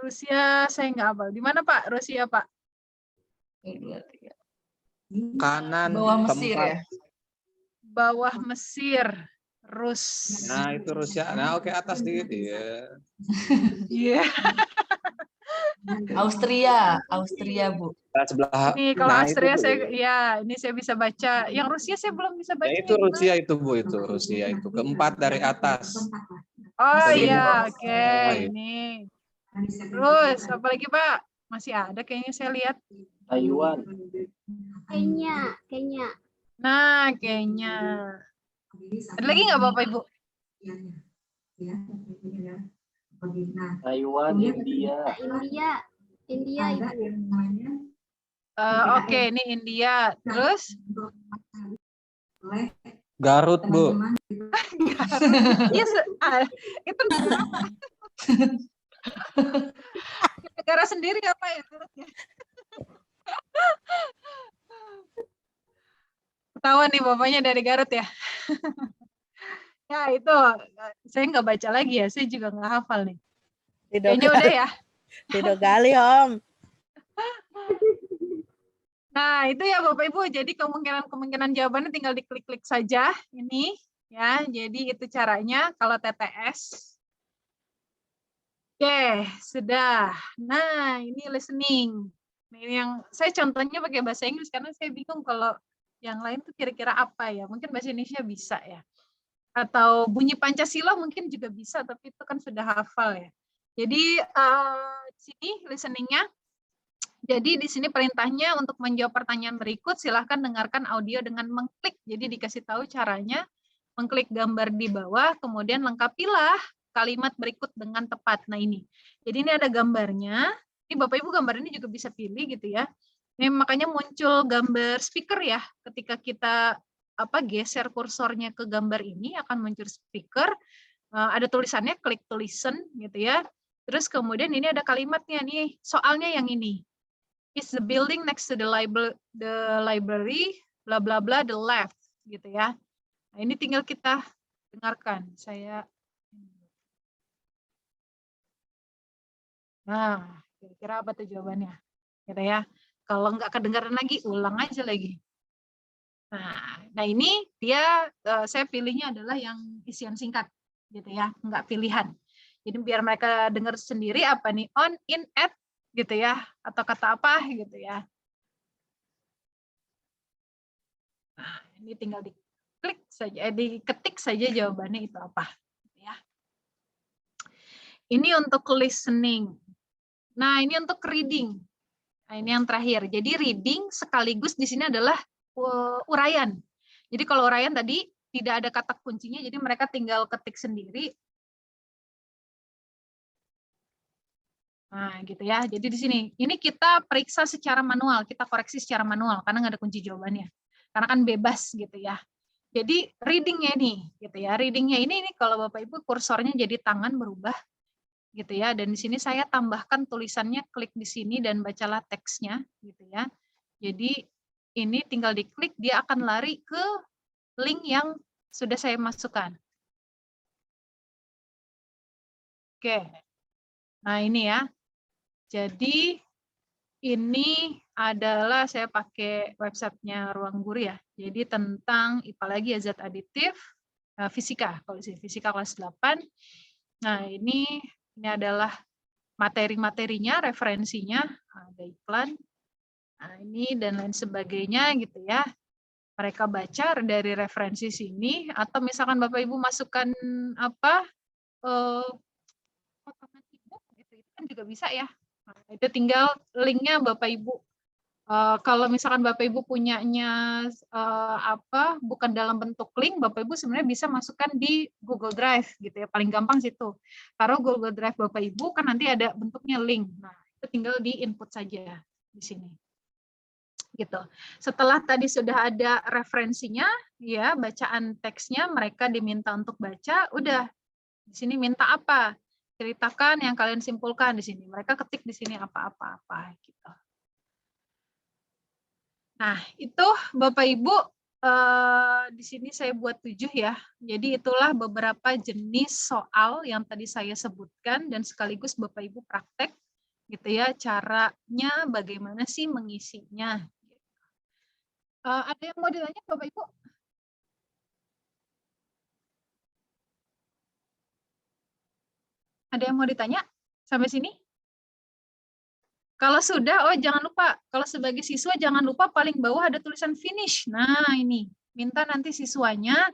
Rusia saya nggak hafal. Di mana Pak? Rusia Pak? Kanan. Bawah Mesir tempat. ya. Bawah Mesir. Nah, itu Rusia. Nah, oke, atas dikit ya. Iya. Austria, Bu. Sebelah. Nih, kalau Nah, Austria itu, ini saya bisa baca. Yang Rusia saya belum bisa baca. ya, itu Rusia itu, Bu, itu Rusia itu keempat dari atas. Oh Dari iya, bawah. oke. Ini. Terus apa lagi Pak? Masih ada kayaknya saya lihat. Taiwan. Kenya. Nah, kayaknya. Ada lagi nggak Bapak Ibu? Taiwan, India. India Ibu. Oke, ini India. Terus? Garut, Bu. Yes, itu negara apa? Negara sendiri apa ya? Ketahuan nih bapaknya dari Garut ya. Ya itu, saya nggak baca lagi ya, saya juga nggak hafal nih. Kayaknya udah ya. Tidak gali Om. Nah itu ya Bapak Ibu, jadi kemungkinan jawabannya tinggal diklik-klik saja ini ya. Jadi itu caranya kalau TTS. Oke, sudah. Nah ini listening. Nah, ini yang saya contohnya pakai bahasa Inggris karena saya bingung kalau yang lain tuh kira-kira apa ya. Mungkin bahasa Indonesia bisa ya. Atau bunyi Pancasila mungkin juga bisa, tapi itu kan sudah hafal ya. Jadi di sini listeningnya. Jadi di sini perintahnya untuk menjawab pertanyaan berikut, silahkan dengarkan audio dengan mengklik. Jadi dikasih tahu caranya, mengklik gambar di bawah, kemudian lengkapilah kalimat berikut dengan tepat. Nah ini, jadi ini ada gambarnya. Ini Bapak Ibu gambar ini juga bisa pilih gitu ya. Ini makanya muncul gambar speaker ya, ketika kita geser kursornya ke gambar ini akan muncul speaker. Ada tulisannya, klik to listen gitu ya. Terus kemudian ini ada kalimatnya nih, soalnya yang ini. Is the building next to the library, bla bla bla, the left, gitu ya. Nah, ini tinggal kita dengarkan. Nah, kira-kira apa tuh jawabannya? Gitu ya. Kalau nggak kedengaran lagi, ulang aja lagi. Nah ini dia, saya pilihnya adalah yang isian singkat, gitu ya, nggak pilihan. Jadi biar mereka dengar sendiri apa nih, on, in, at, gitu ya, atau kata apa gitu ya. Nah, ini tinggal diklik saja, diketik saja jawabannya itu apa. Gitu ya. Ini untuk listening. Nah, ini untuk reading. Nah, ini yang terakhir. Jadi reading sekaligus di sini adalah uraian. Jadi kalau uraian tadi tidak ada kata kuncinya, jadi mereka tinggal ketik sendiri. Nah, gitu ya. Jadi di sini, ini kita periksa secara manual, kita koreksi secara manual karena nggak ada kunci jawabannya. Karena kan bebas gitu ya. Jadi readingnya ini, gitu ya. Readingnya ini kalau Bapak Ibu kursornya jadi tangan berubah, gitu ya. Dan di sini saya tambahkan tulisannya, klik di sini dan bacalah teksnya, gitu ya. Jadi ini tinggal diklik, dia akan lari ke link yang sudah saya masukkan. Oke. Nah ini ya. Jadi ini adalah saya pakai websitenya Ruang Guru ya. Jadi tentang IPA lagi ya, zat aditif, fisika, kalau di fisika kelas 8. Nah ini adalah materi-materinya, referensinya, ada iklan. Nah ini dan lain sebagainya gitu ya. Mereka baca dari referensi sini, atau misalkan Bapak Ibu masukkan potongan ebook gitu, itu kan juga bisa ya. Nah, itu tinggal linknya Bapak Ibu. Kalau misalkan Bapak Ibu punyanya bukan dalam bentuk link, Bapak Ibu sebenarnya bisa masukkan di Google Drive gitu ya. Paling gampang situ. Taruh Google Drive Bapak Ibu kan nanti ada bentuknya link. Nah, itu tinggal di input saja di sini. Gitu. Setelah tadi sudah ada referensinya, ya bacaan teksnya, mereka diminta untuk baca, udah di sini minta apa? Ceritakan yang kalian simpulkan di sini. Mereka ketik di sini apa-apa gitu. Nah, itu Bapak Ibu di sini saya buat 7 ya. Jadi itulah beberapa jenis soal yang tadi saya sebutkan dan sekaligus Bapak Ibu praktek gitu ya, caranya bagaimana sih mengisinya. Ada yang mau ditanya Bapak Ibu? Ada yang mau ditanya sampai sini? Kalau sudah, jangan lupa, kalau sebagai siswa jangan lupa paling bawah ada tulisan finish. Nah ini, minta nanti siswanya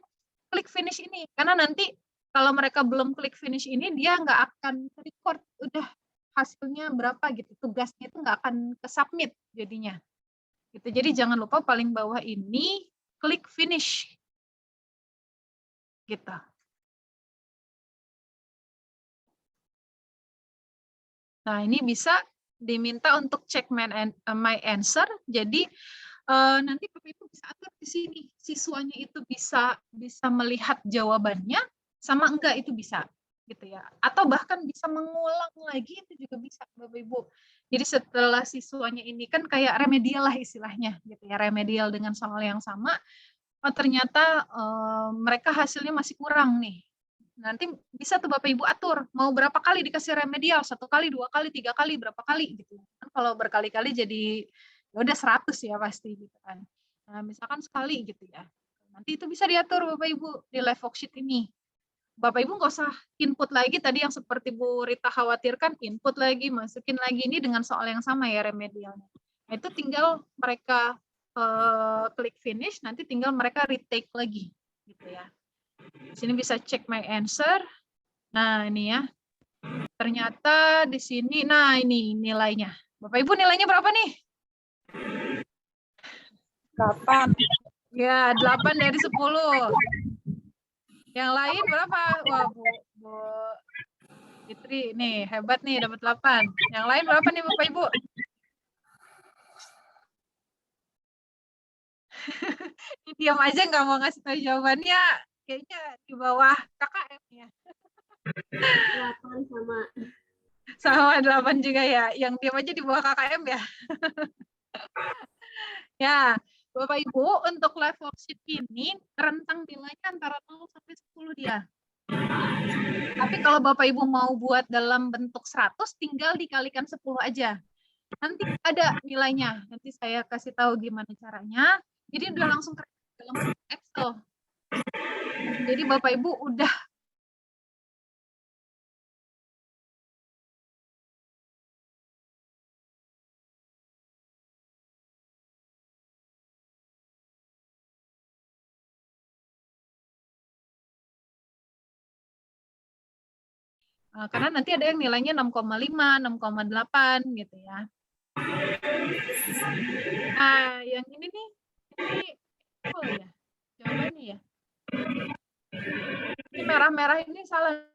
klik finish ini. Karena nanti kalau mereka belum klik finish ini, dia nggak akan record. Udah hasilnya berapa gitu. Tugasnya itu nggak akan ke submit jadinya. Gitu. Jadi jangan lupa paling bawah ini klik finish. Gitu. Nah, ini bisa diminta untuk cek my answer. Jadi nanti Bapak Ibu bisa atur di sini. Siswanya itu bisa melihat jawabannya sama enggak itu bisa gitu ya. Atau bahkan bisa mengulang lagi itu juga bisa Bapak Ibu. Jadi setelah siswanya ini kan kayak remedial lah istilahnya gitu ya. Remedial dengan soal yang sama. Oh, ternyata mereka hasilnya masih kurang nih. Nanti bisa tuh Bapak Ibu atur mau berapa kali dikasih remedial, 1 kali, 2 kali, 3 kali, berapa kali gitu. Kan kalau berkali-kali jadi ya udah 100 ya pasti gitu kan. Nah, misalkan sekali gitu ya. Nanti itu bisa diatur Bapak Ibu di live worksheet ini. Bapak Ibu nggak usah input lagi tadi yang seperti Bu Rita khawatirkan, input lagi, masukin lagi ini dengan soal yang sama ya remedialnya. Nah, itu tinggal mereka klik finish, nanti tinggal mereka retake lagi gitu ya. Di sini bisa cek my answer. Nah, ini ya. Ternyata di sini, nah ini nilainya. Bapak Ibu nilainya berapa nih? 8. Ya, 8 dari 10. Yang lain berapa? Wah, Bu Fitri nih, hebat nih dapat 8. Yang lain berapa nih Bapak Ibu? Diam aja nggak mau ngasih tahu jawabannya. Kayaknya di bawah KKM ya. 8 sama 8 juga ya. Yang diam aja di bawah KKM ya. Ya, Bapak Ibu untuk live worksheet ini rentang nilainya antara 0 sampai 10 dia. Tapi kalau Bapak Ibu mau buat dalam bentuk 100 tinggal dikalikan 10 aja. Nanti ada nilainya. Nanti saya kasih tahu gimana caranya. Jadi udah langsung dalam Excel. Jadi Bapak Ibu udah karena nanti ada yang nilainya 6,5, 6,8 gitu ya. Nah, yang ini nih, ini oh ya, jawabannya ya. Ini merah-merah ini salah.